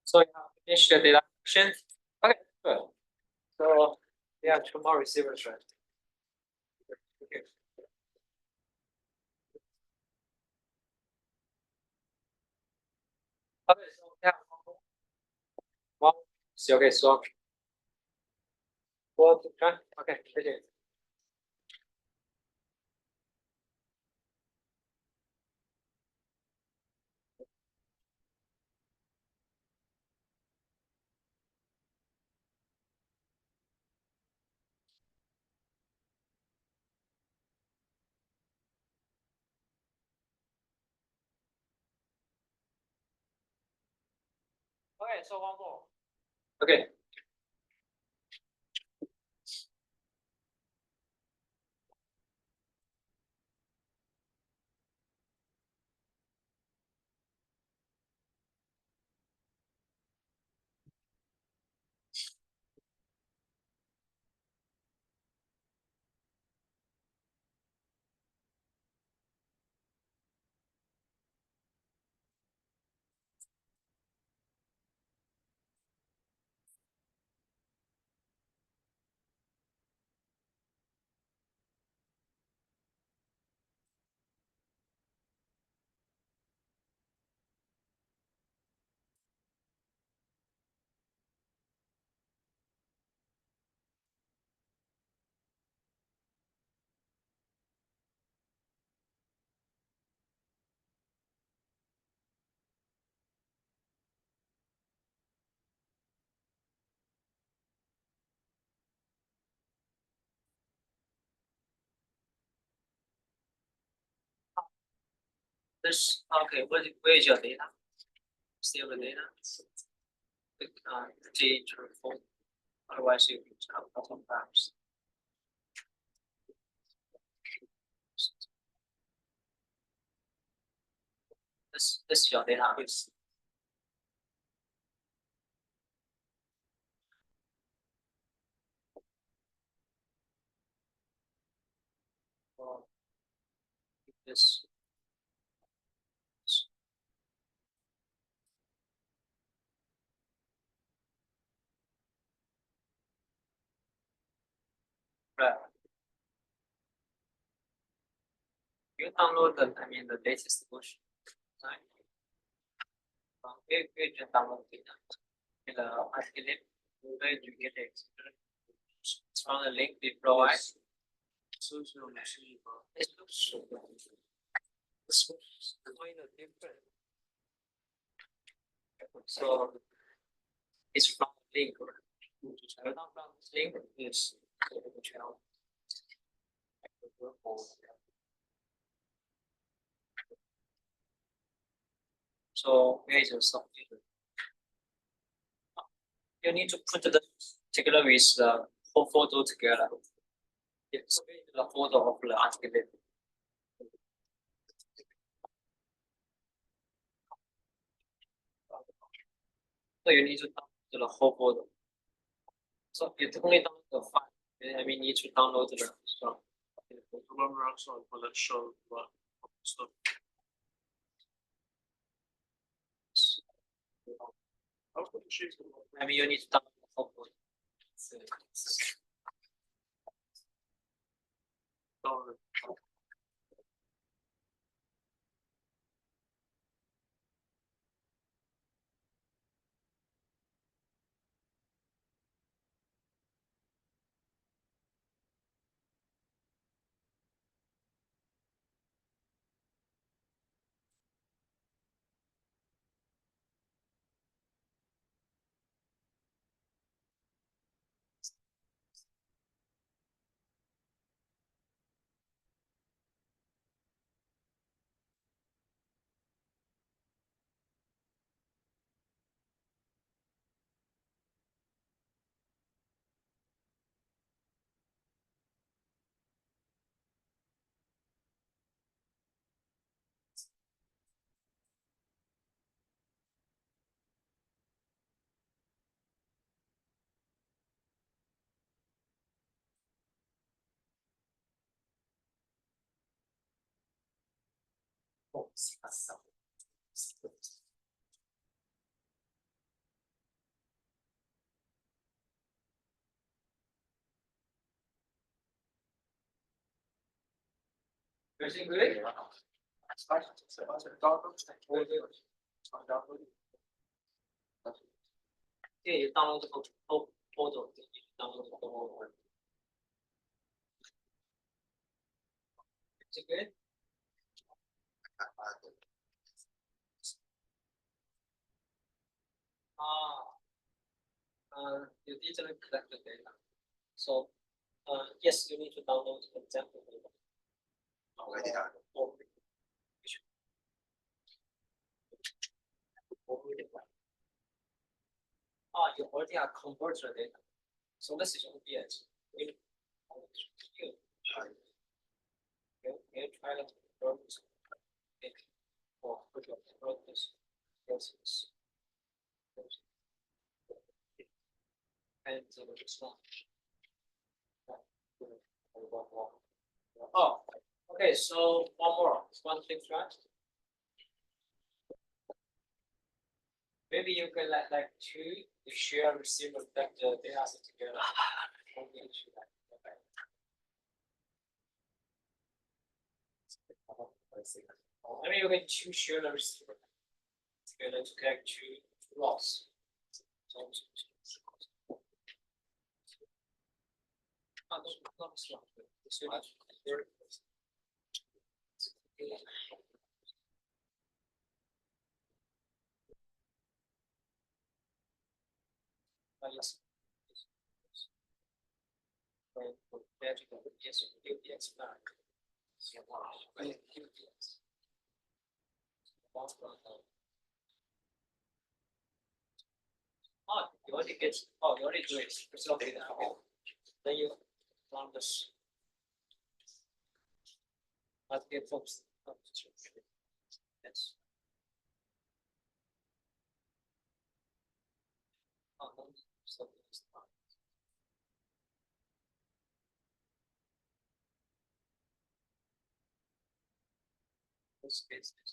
So you have finished the deduction. Okay, good. So yeah, two more receivers, right? Okay. Okay, so yeah, one. So okay, so one, two, three. Okay, okay. Okay, so one more. Okay. This okay. Where is your data? Save the data. Click G to phone. Otherwise, you can have bottom tabs. This is your database. This. Right. You download the latest version. Right. You just download it. The article, where you get it. It's from the link we provide. It looks so good. This looks kind of different. So it's from the link. Link is so here's your something. You need to put the together with the whole photo together. It's the photo of the article. So you need to download the whole photo. So you only download the file, and we need to download the stuff. Let's show what stuff. I mean, you need to download the whole photo. Everything good? Yeah, you download the whole photo. Download the whole one. Is it good? You didn't collect the data. So, yes, you need to download the example data. you already have converted the data. So this is OBS. We you try to convert it or convert this. Yes. And this one. Oh, okay. So one more. One thing, right? Maybe you can like two, you share, receive, reflect the data set together. Maybe you can two share the receive together to connect two logs. Yes. Oh, you already get, oh, you already do it. It's okay now. Then you run this. Let's get folks. Yes. So, this is.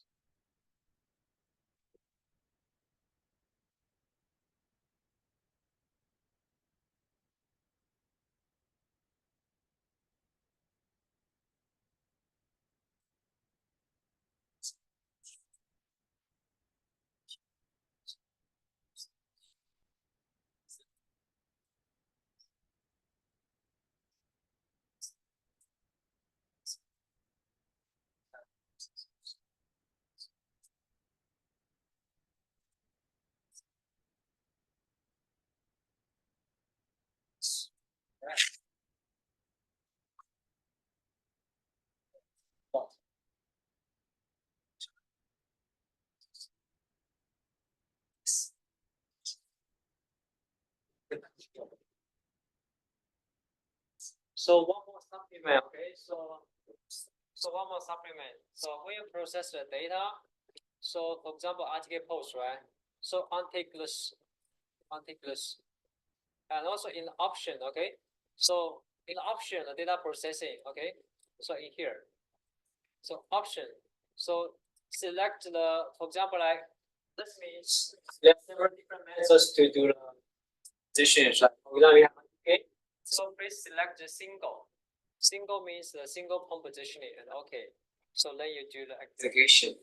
So one more supplement, okay? So one more supplement. So when you process the data, so for example, RTK post, right? So untick this, and also in option, okay? So in option, the data processing, okay? So in here, so option, so select the, for example, like this means there are several different methods to do the positions, like for example, okay? So please select the single. Single means the single point positioning, and okay. So then you do the aggregation.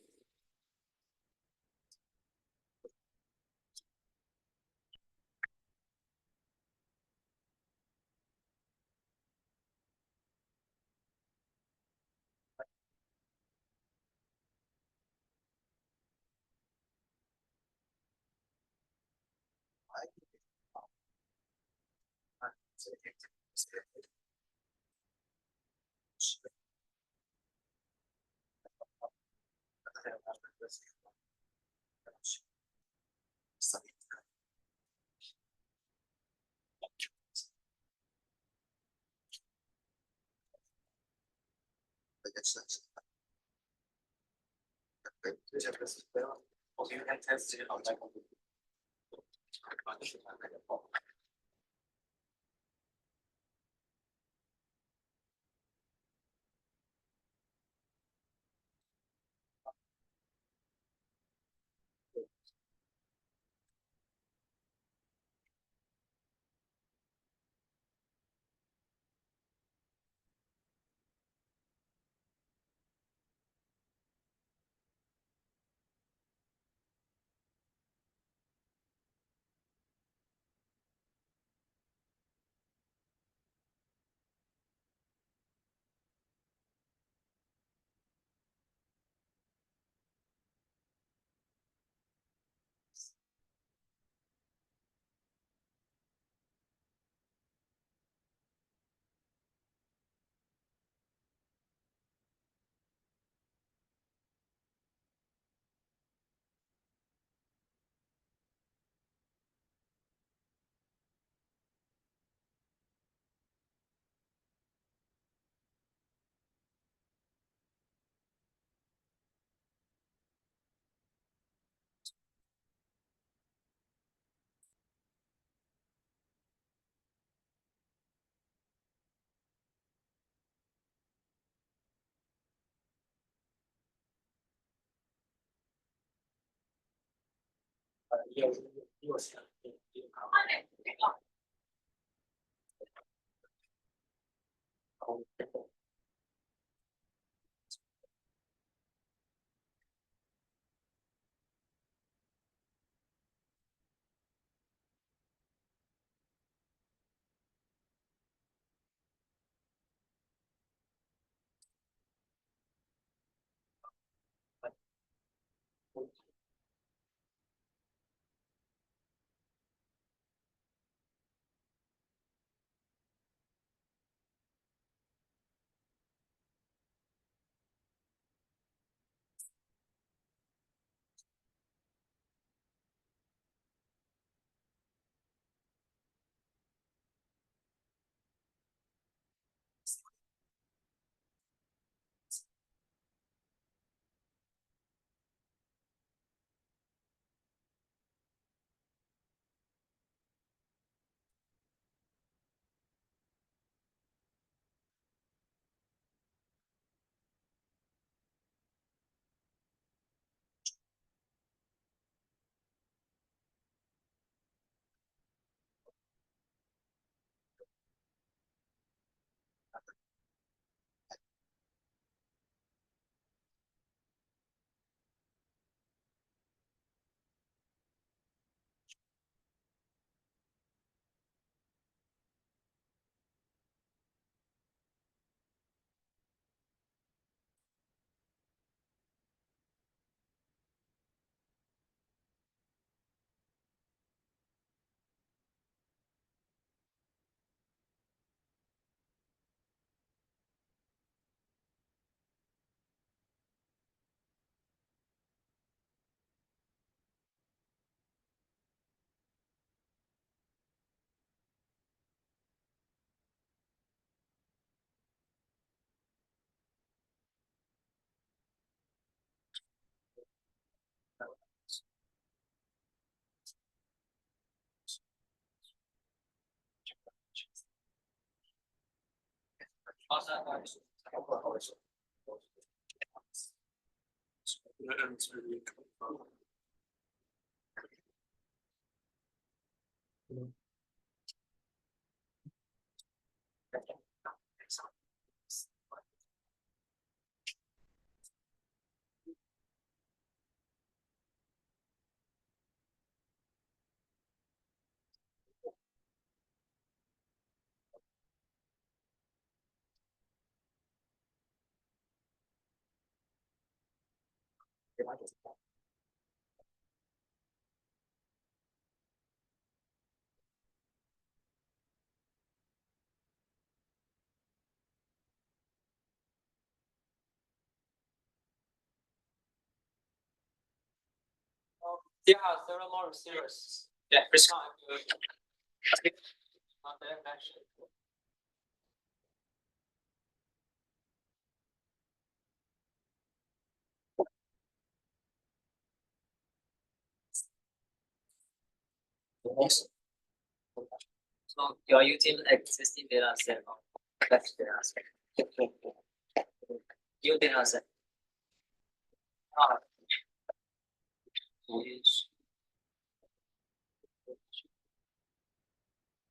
有钱，有卡。There are several more series. Yeah, first one. So you are using existing data set or left data set? New data set. Is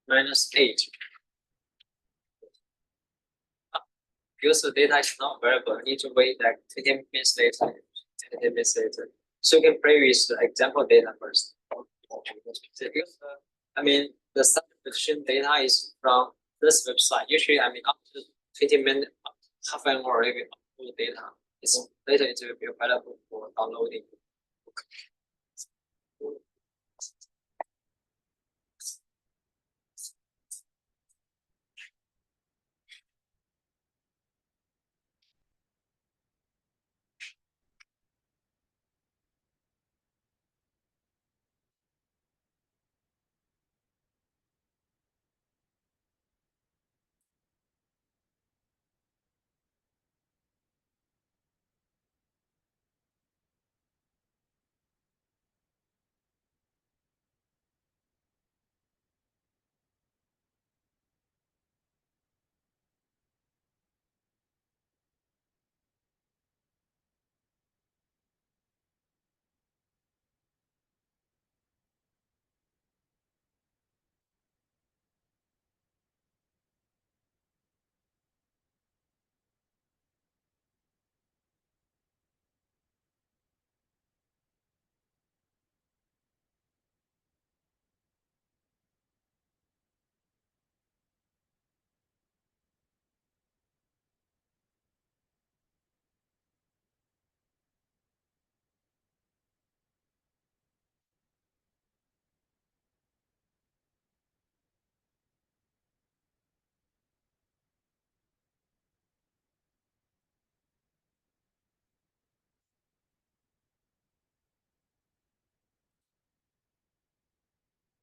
-8. Because the data is not variable, you need to wait like 20 minutes later, 20 minutes later. So you can play with the example data first. So because, I mean, the subscription data is from this website. Usually, I mean, after 20 minutes, half an hour, maybe upload data. It's later it will be available for downloading.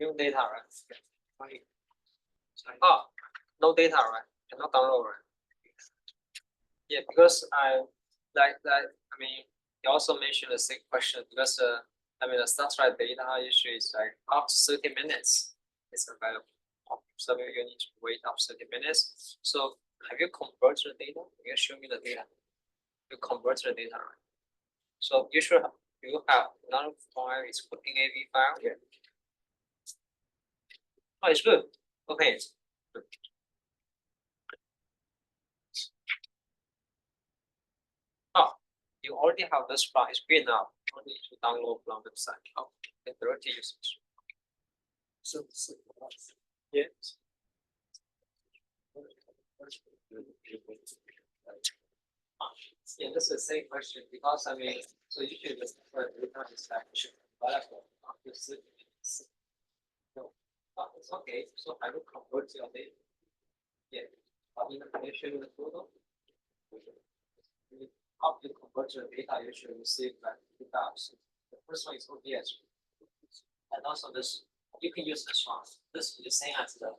new data, right? Oh, no data, right? Cannot download, right? Yeah, because I mean, you also mentioned the same question because I mean the satellite data issue is like up to 30 minutes it's available. So you need to wait up to 30 minutes. So have you converted the data? You can show me the data. You convert the data, right? So you should have another file is called NAV file here. Oh, it's good. Okay. Oh, you already have this file. It's good enough. You don't need to download from the website. Oh, the direct usage. So, yes. Yeah, this is the same question because I mean, so you should just return this action available after 30 minutes. No, it's okay. So I will convert your data. Yeah, in the connection with the photo. After you convert your data, you should receive like two tabs. The first one is ODS, and also this you can use this one. This is the same as the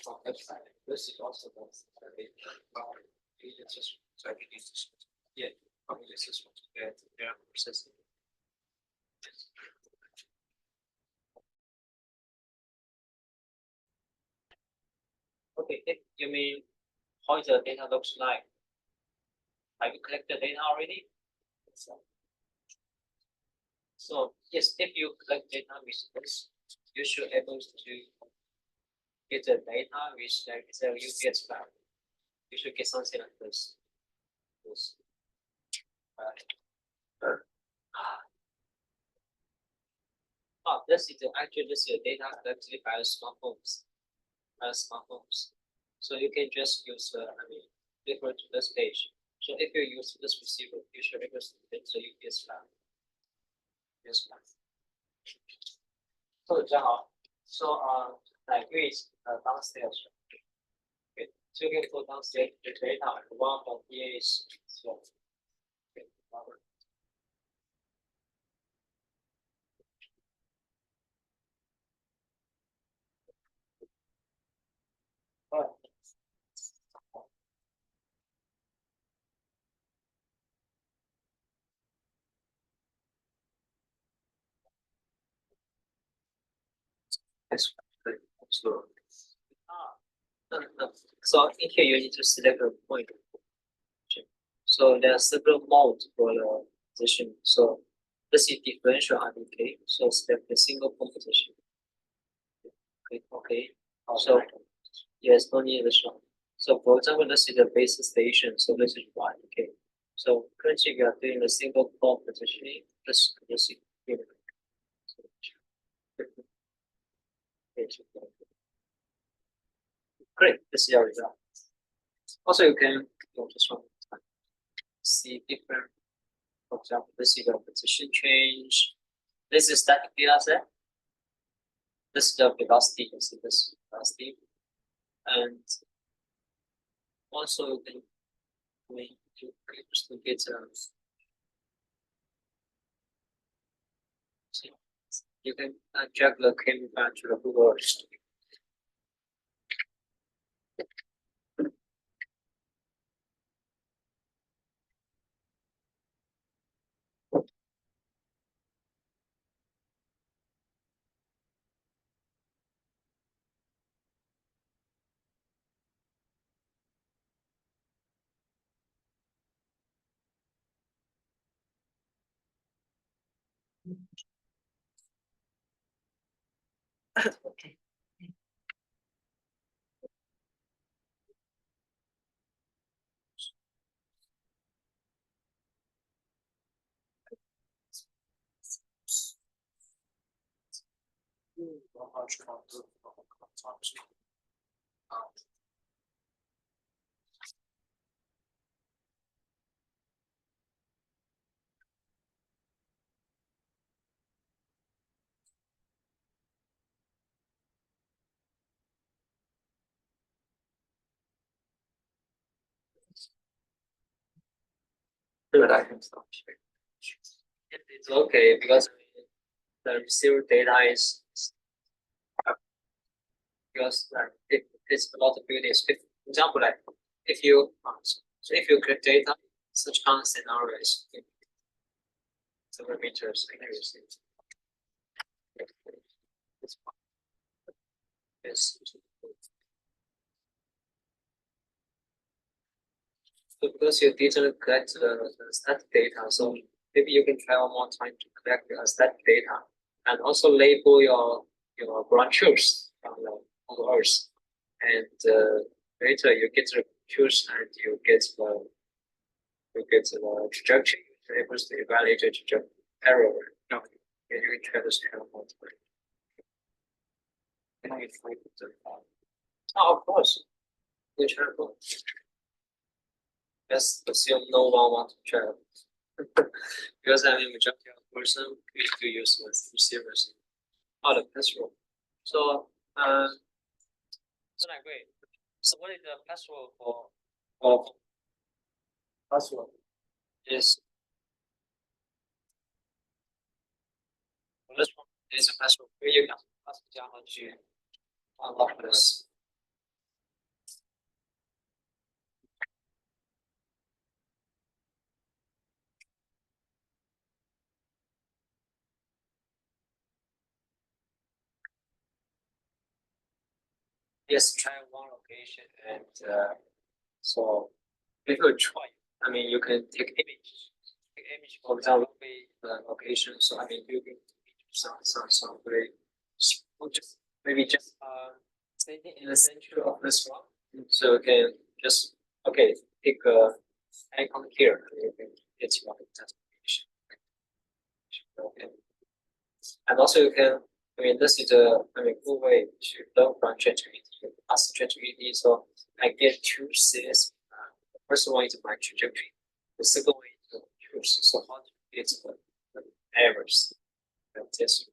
from website. This is also the it's just so I can use this. Yeah, probably use this one to get processing. Okay, if you mean how the data looks like? Have you collected data already? So yes, if you collect data with this, you should able to get the data with like the UPS file. You should get something like this. Oh, this is actually this is data collected by smartphones. So you can just use I mean refer to this page. So if you use this receiver, you should able to get the UPS file. Yes, file. So 这样好。So like this downstairs. Okay, so you can go downstairs the data and one of the is so. Okay, Yes, so. So in here you need to select a point. So there are several modes for the position. So this is differential RDK. So select the single point position. Okay. So yes, no need this one. So for example, this is the base station. So this is one. Okay. So currently we are doing the single point positioning. This is here. Great. This is our result. Also, you can this one. See different. For example, this is the position change. This is static data set. This is the velocity. You see this velocity, and also you can make to get you can check the came back to the Google Earth. Okay. But I can stop sharing. It's okay because the receiver data is because like it's a lot of buildings. If, for example, like if you so if you collect data, such kind of scenarios, several meters accuracy. Yes. So because you didn't collect the static data, so maybe you can try one more time to collect the static data and also label your branches on the Earth. And later you get the branches and you get the trajectory. You're able to evaluate the trajectory error. No, you can try this error more time. And you find the oh, of course, you try both. Let's assume no one wants to try. Because I mean, majority of person used to use with receivers out of password. So, so like wait, so what is the password for password? Is this one is a password where you can pass 加上去 unlock this. Yes, try one location and so if you try, I mean, you can take image. Take image, for example, the location. So I mean, you can some way. Just maybe just standing in the center of this one. So you can just okay, pick a icon here. You can it's one destination. Okay. And also you can I mean this is a I mean good way to learn from ChatGPT. Ask ChatGPT so I get two C's. The first one is my trajectory. The second one is the choose. So how to get the errors and test.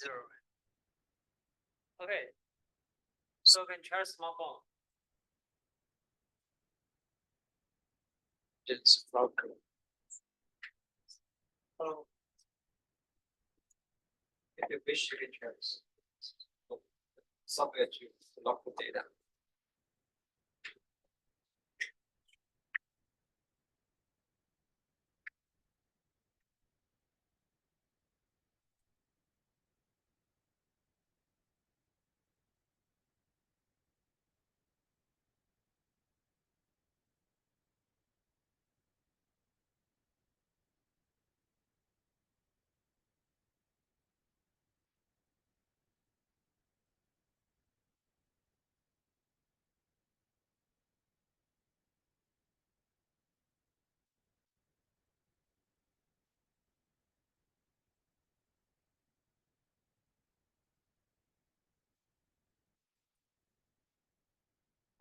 Zero. Okay. So you can charge smartphone. It's broken. Oh. If you wish, you can choose software to lock the data.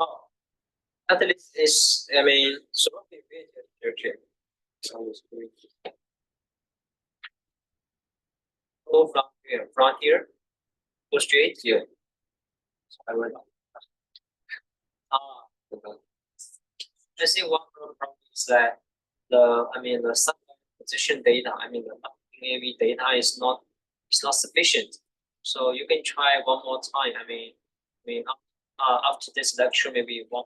Oh, at least it's, I mean, so what we did, okay. So it's going to go from here, go straight here. So I will. Ah, okay. I see one problem is that the satellite position data, the AV data is not sufficient. So you can try one more time. After this lecture, maybe one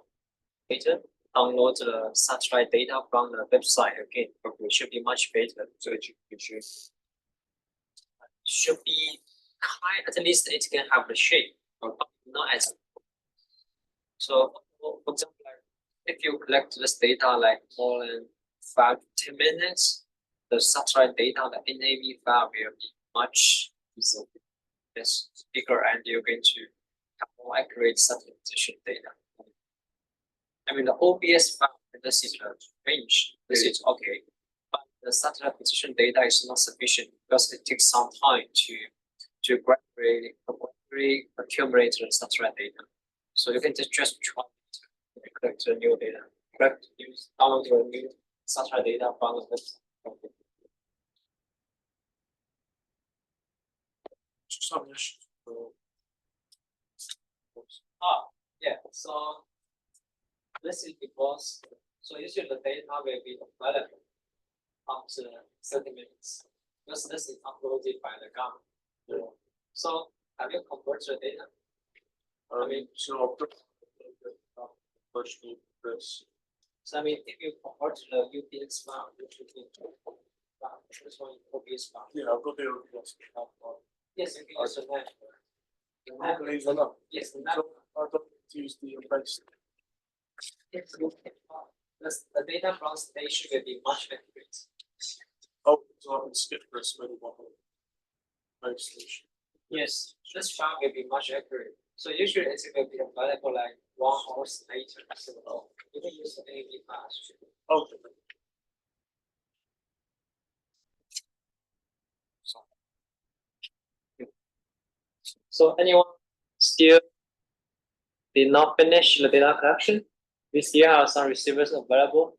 later, download the satellite data from the website again. Okay, should be much better. So it should be kind. At least it can have the shape, but not as. So for example, like if you collect this data like more than 5 to 10 minutes, the satellite data, the NAV file will be much bigger, and you're going to have more accurate satellite position data. The OBS file, this is a range. This is okay, but the satellite position data is not sufficient because it takes some time to gradually accumulate the satellite data. So you can just try to collect the new data, use download the new satellite data from the website. Yeah. So this is because usually the data will be available after 30 minutes because this is uploaded by the government. So have you converted the data? So if you convert to the UPX file, you should be this one OBS file. Yeah, I've got the OBS. Yes, you can use the map. The I map, believe it up. yes, the map. I don't use the base. Yes, the data from station will be much accurate. Oh, so I can skip this middle one. Base station. Yes, this file will be much accurate. So usually it will be available like 1 hour later. So you can use the AV fast. Okay. So anyone still did not finish the data collection? We still have some receivers available.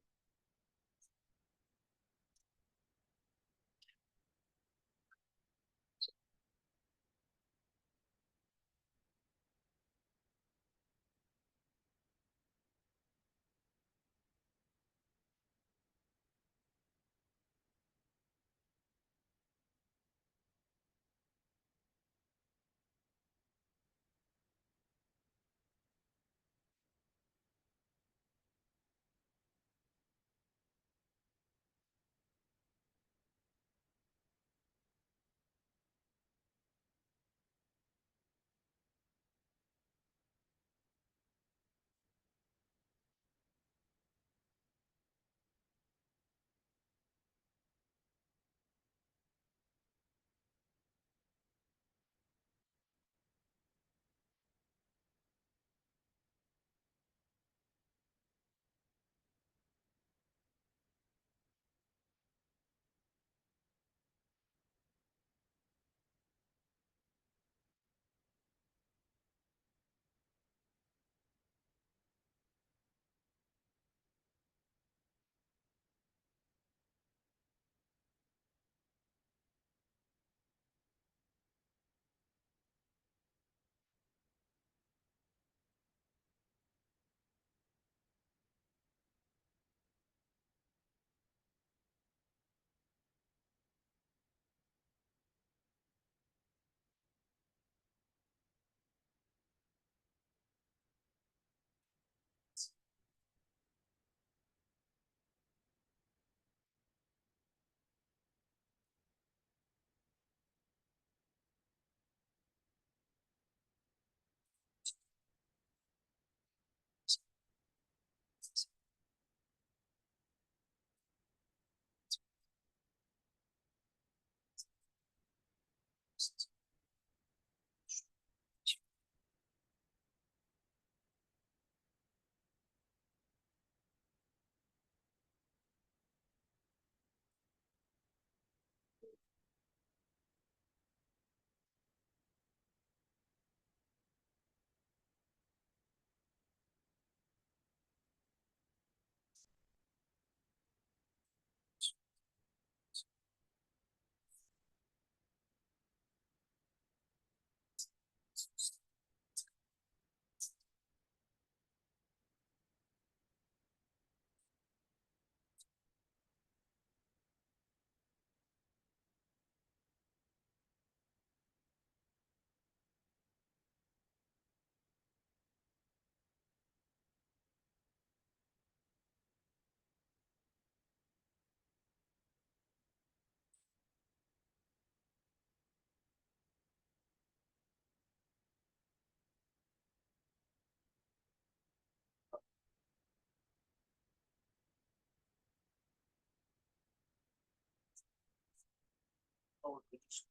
Oh, we just-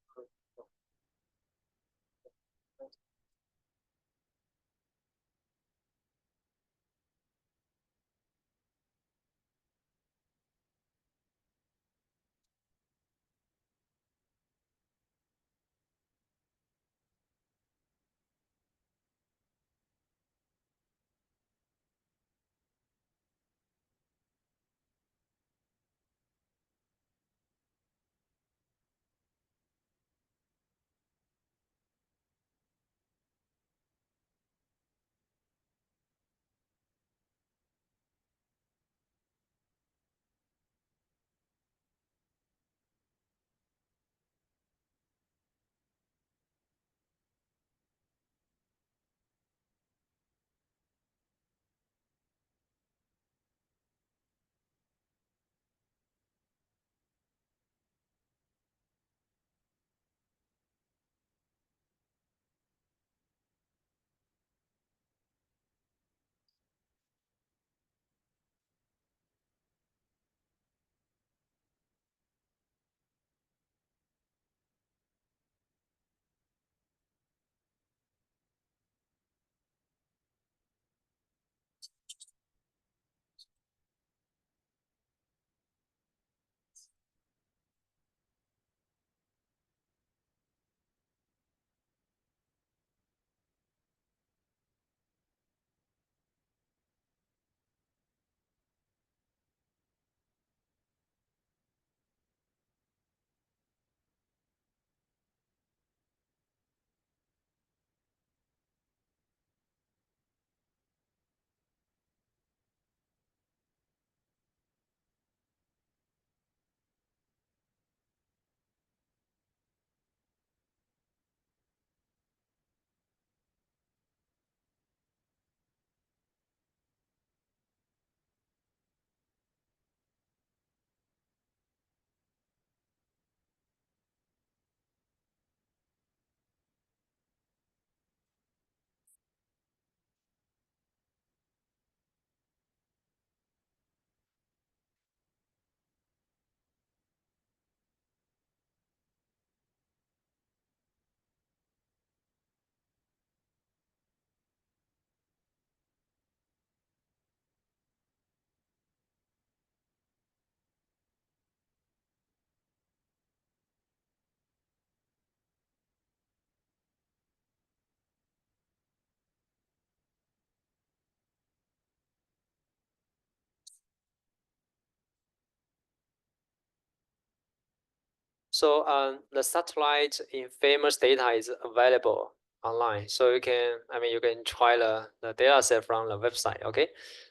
So the satellite in famous data is available online. So you can, you can try the data set from the website, okay?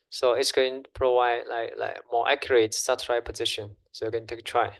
So it's going to provide like more accurate satellite position. So you can take a try.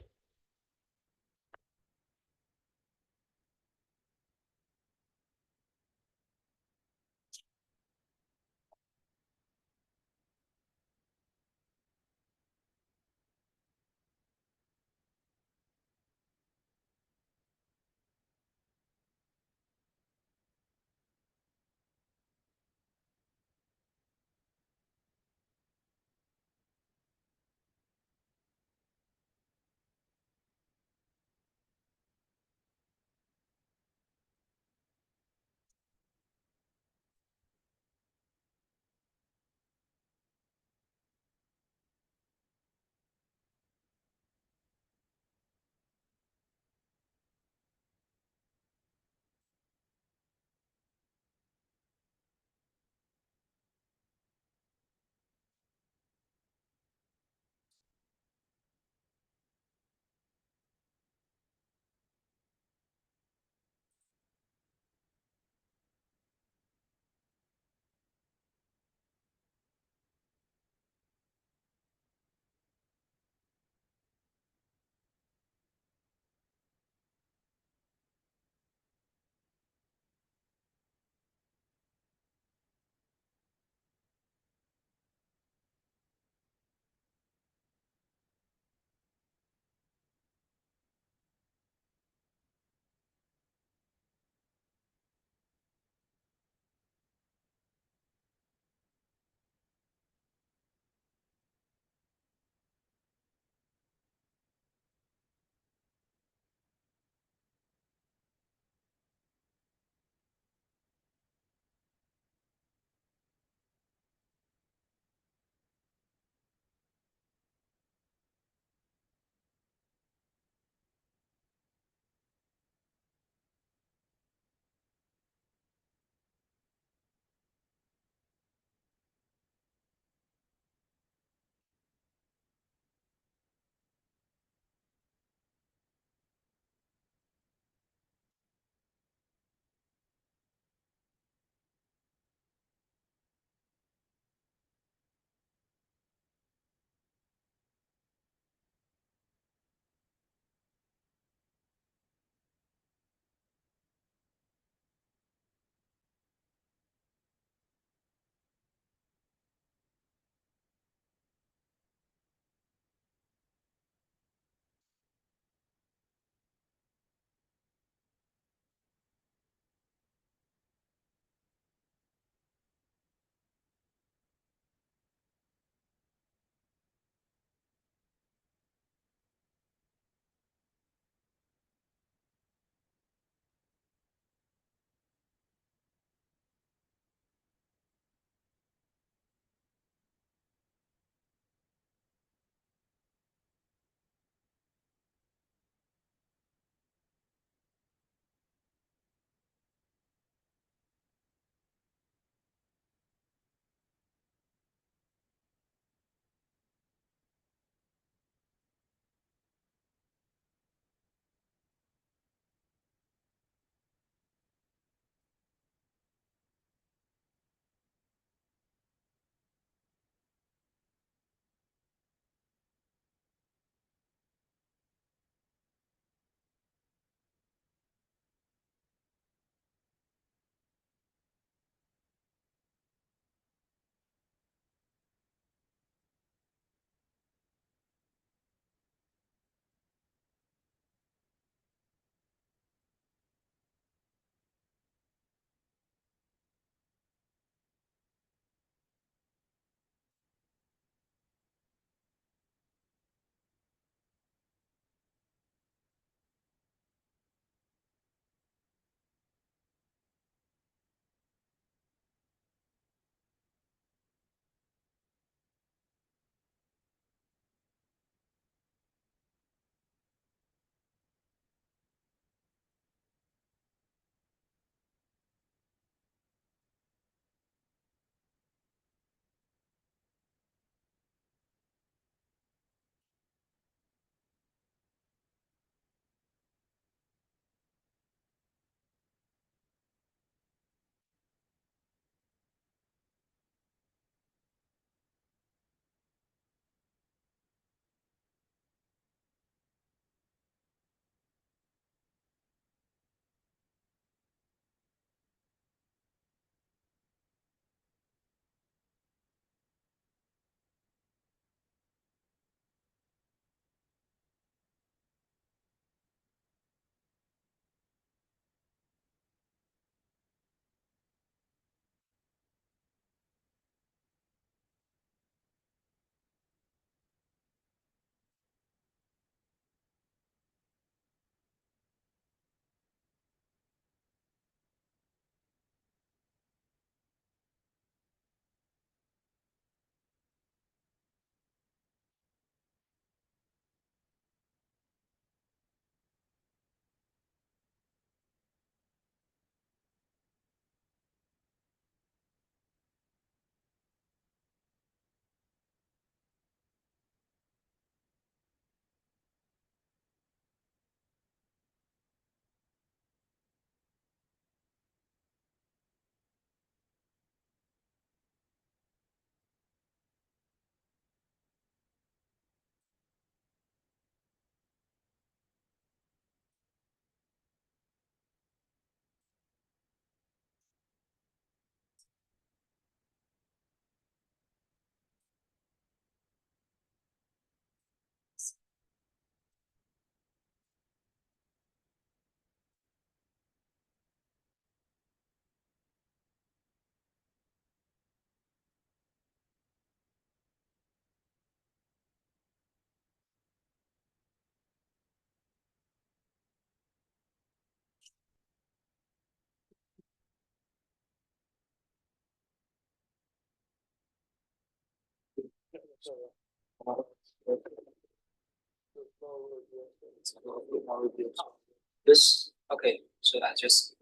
This, okay, so I just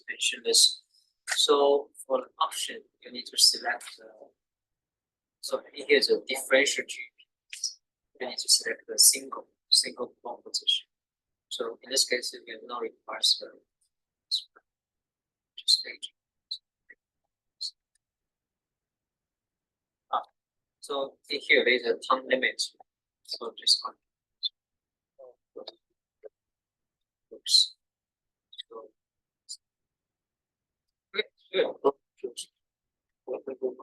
mentioned this. So for the option, you need to select so here's a differential GP. You need to select the single composition. So in this case, we have not requires the just take. So in here there is a time limit. So just on. Oops. So, okay, good.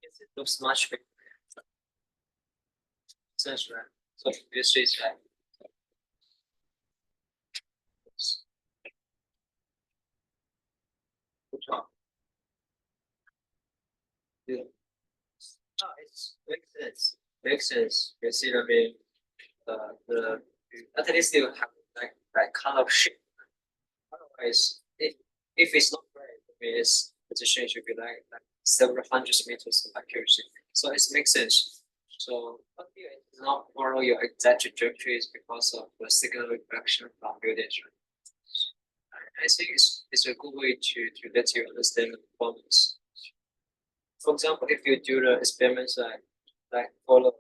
Yes, it looks much bigger. That's right. So this is right. Good job. Yeah. Oh, it's makes sense. Makes sense. You see, I mean, the at least you have like kind of shape. Otherwise, if it's not right, I mean, its position should be like several hundred meters of accuracy. So it makes sense. So, but here it does not follow your exact trajectories because of the signal reflection from buildings. Right? I think it's a good way to let you understand the performance. For example, if you do the experiments like follow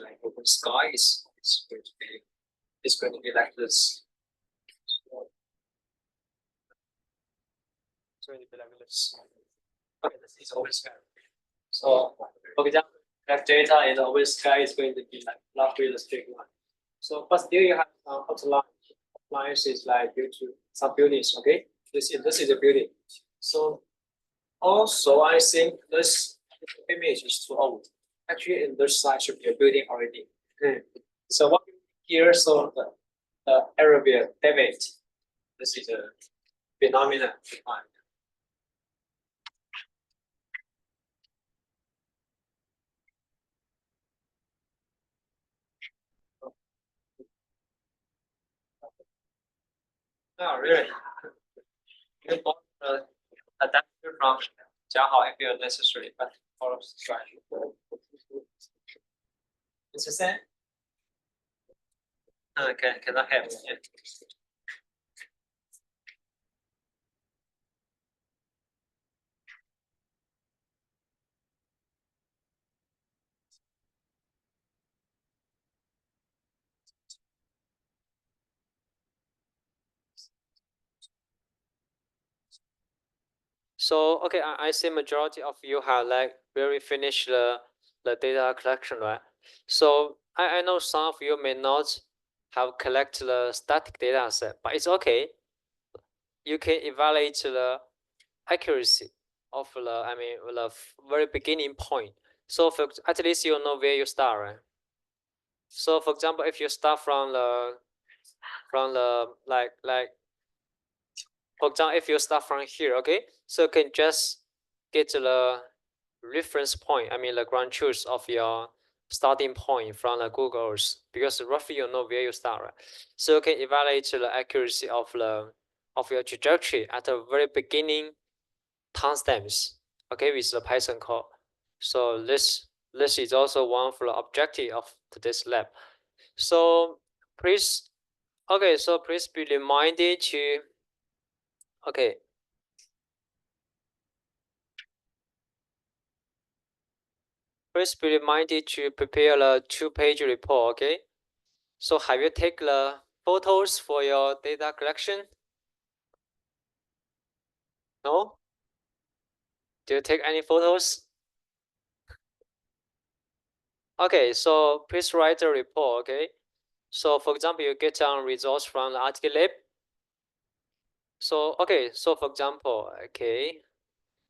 like open sky, it's going to be like this. It's going to be like this. Okay, this is open sky. So, for example, that data in the open sky is going to be like roughly the straight line. So, but still you have some outlines is like due to some buildings. Okay, this is a building. So, also I think this image is too old. Actually, in this side should be a building already. So what here? So the Arabian David. This is a Phenomenon defined. No, really. You bought the adapter from Jiahao if you're necessary, but follow strategy. It's the same. Cannot have it. So okay, I see majority of you have like very finished the data collection, right? So I know some of you may not have collected the static data set, but it's okay. You can evaluate the accuracy of the very beginning point. So for at least you know where you start, right? So for example, if you start from the like for example, if you start from here, okay, so you can just get the reference point, the ground truth of your starting point from the Google Earth, because roughly you know where you start, right? So you can evaluate the accuracy of your trajectory at the very beginning timestamps, okay, with the Python code. So this is also one of the objective of today's lab. So please, okay, so please be reminded to, okay, please be reminded to prepare a 2-page report, okay? So have you taken the photos for your data collection? No? Do you take any photos? Okay, so please write a report, okay? So for example, you get some results from the Articlab. So, okay, so for example, okay.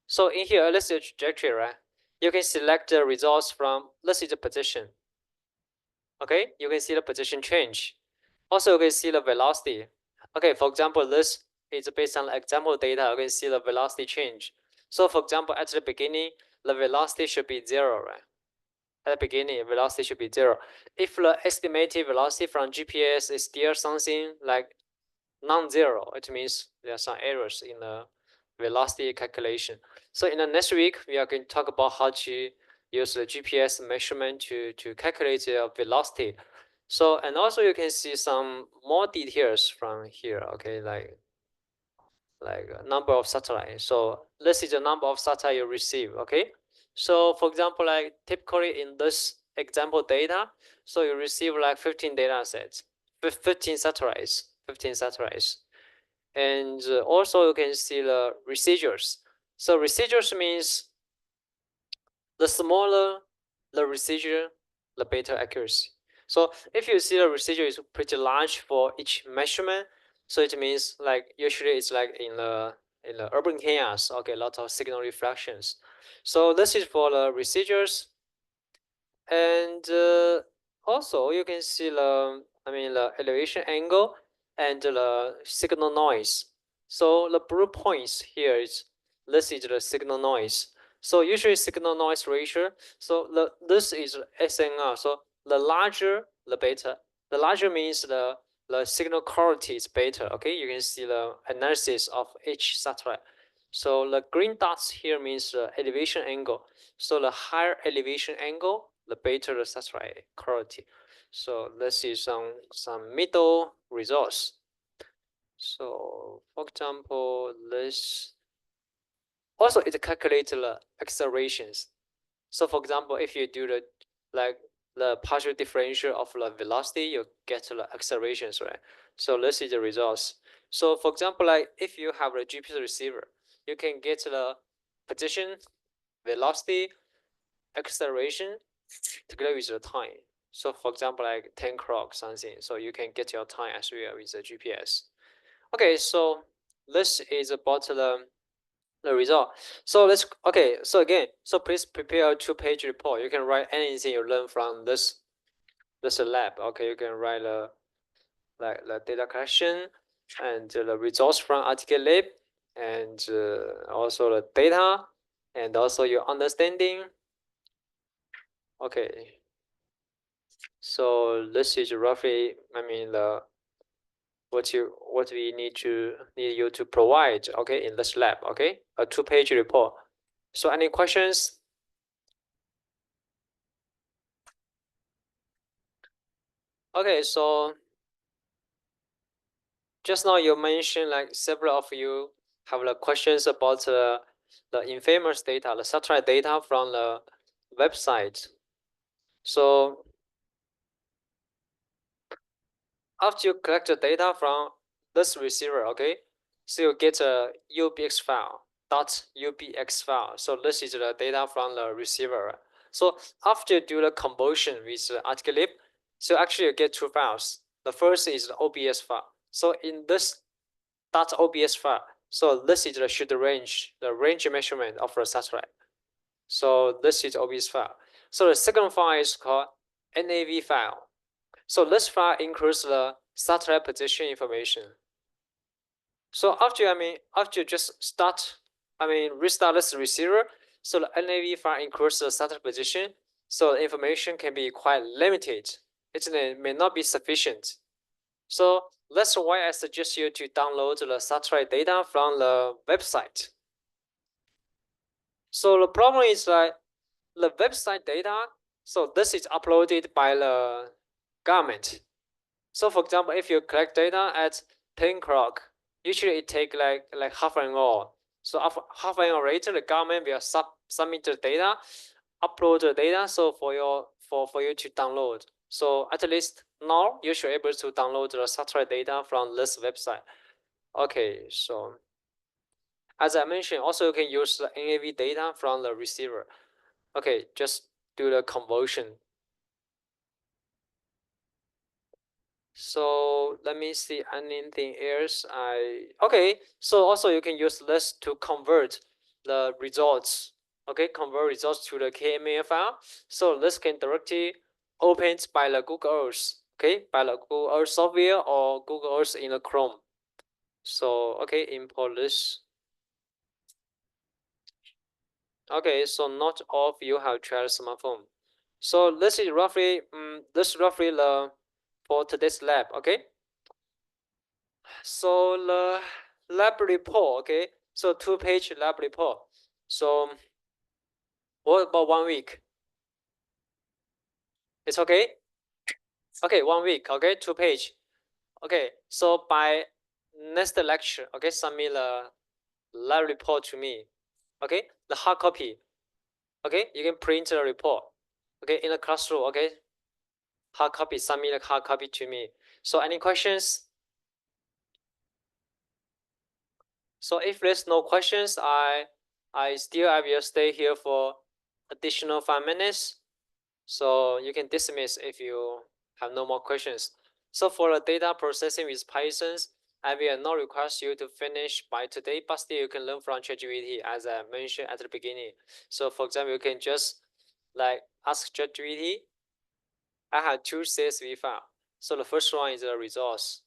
So in here, let's see the trajectory, right? You can select the results from, let's see the position. Okay, you can see the position change. Also, you can see the velocity. Okay, for example, this is based on example data. You can see the velocity change. So for example, at the beginning, the velocity should be 0, right? At the beginning, velocity should be 0. If the estimated velocity from GPS is still something like non-zero, it means there are some errors in the velocity calculation. So in the next week, we are going to talk about how to use the GPS measurement to calculate the velocity. So, and also you can see some more details from here, okay, like number of satellites. So this is the number of satellites you receive, okay? So for example, like typically in this example data, so you receive like 15 data sets, 15 satellites, 15 satellites. And also you can see the residuals. So residuals means the smaller the residual, the better accuracy. So if you see the residual is pretty large for each measurement, so it means like usually it's like in the urban areas, okay, a lot of signal reflections. So this is for the residuals. And also you can see the elevation angle and the signal noise. So the blue points here is, this is the signal noise. So usually signal noise ratio, so this is SNR. So the larger the better. The larger means the signal quality is better. Okay, you can see the analysis of each satellite. So the green dots here means the elevation angle. So the higher elevation angle, the better the satellite quality. So this is some middle results. So for example, this also it calculates the accelerations. So for example, if you do the partial differential of the velocity, you get the accelerations, right? So this is the results. So for example, like if you have a GPS receiver, you can get the position, velocity, acceleration together with the time. So for example, like 10 o'clock something, so you can get your time as well with the GPS. Okay, so this is about the result. So let's, okay, so again, so please prepare a 2-page report. You can write anything you learn from this lab. Okay, you can write the data collection, and the results from Articulate, and also the data, and also your understanding. Okay. So this is roughly, I mean, the what we need you to provide, okay, in this lab, okay, a 2-page report. So any questions? Okay, so just now you mentioned like several of you have the questions about the infamous data, the satellite data from the website. So after you collect the data from this receiver, okay, so you get a UBX file, .ubx file. So this is the data from the receiver. So after you do the conversion with Articulate, so actually you get 2 files. The first is the OBS file. So in this .obs file, so this is the range measurement of the satellite. So this is OBS file. So the second file is called NAV file. So this file includes the satellite position information. So after you just restart this receiver, so the NAV file includes the satellite position, so the information can be quite limited. It may not be sufficient. So that's why I suggest you to download the satellite data from the website. So the problem is that the website data, so this is uploaded by the government. So for example, if you collect data at 10 o'clock, usually it takes like half an hour. So after half an hour later, the government will submit the data, upload the data, so for you to download. So at least now you should be able to download the satellite data from this website. Okay, so as I mentioned, also you can use the NAV data from the receiver. Okay, just do the conversion. So let me see anything else. Okay, so also you can use this to convert the results. Okay, convert results to the KML file. So this can directly opened by the Google Earth. Okay, by the Google Earth software or Google Earth in the Chrome. So okay, import this. Okay, so not all of you have tried smartphone. So this is roughly the for today's lab. Okay. So the lab report, okay. So 2-page lab report. So what about 1 week? It's okay. Okay, 1 week. Okay, 2-page. Okay, so by next lecture, okay, submit the lab report to me. Okay, the hard copy. Okay, you can print the report. Okay, in the classroom. Okay, hard copy. Submit the hard copy to me. So any questions? So if there's no questions, I will stay here for additional 5 minutes. So you can dismiss if you have no more questions. So for the data processing with Python, I will not request you to finish by today, but still you can learn from ChatGPT as I mentioned at the beginning. So for example, you can just like ask ChatGPT. I have 2 CSV files. So the first one is the results,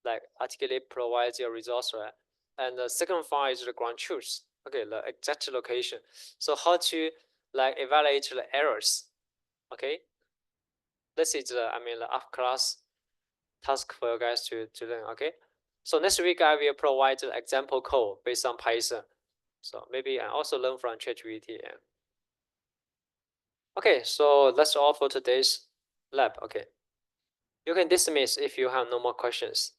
like Articulate provides your results, right? And the second file is the ground truth. Okay, the exact location. So how to like evaluate the errors. Okay, this is the after class task for you guys to learn. Okay, so next week I will provide the example code based on Python. So maybe I also learn from ChatGPT. Okay, so that's all for today's lab. Okay, you can dismiss if you have no more questions.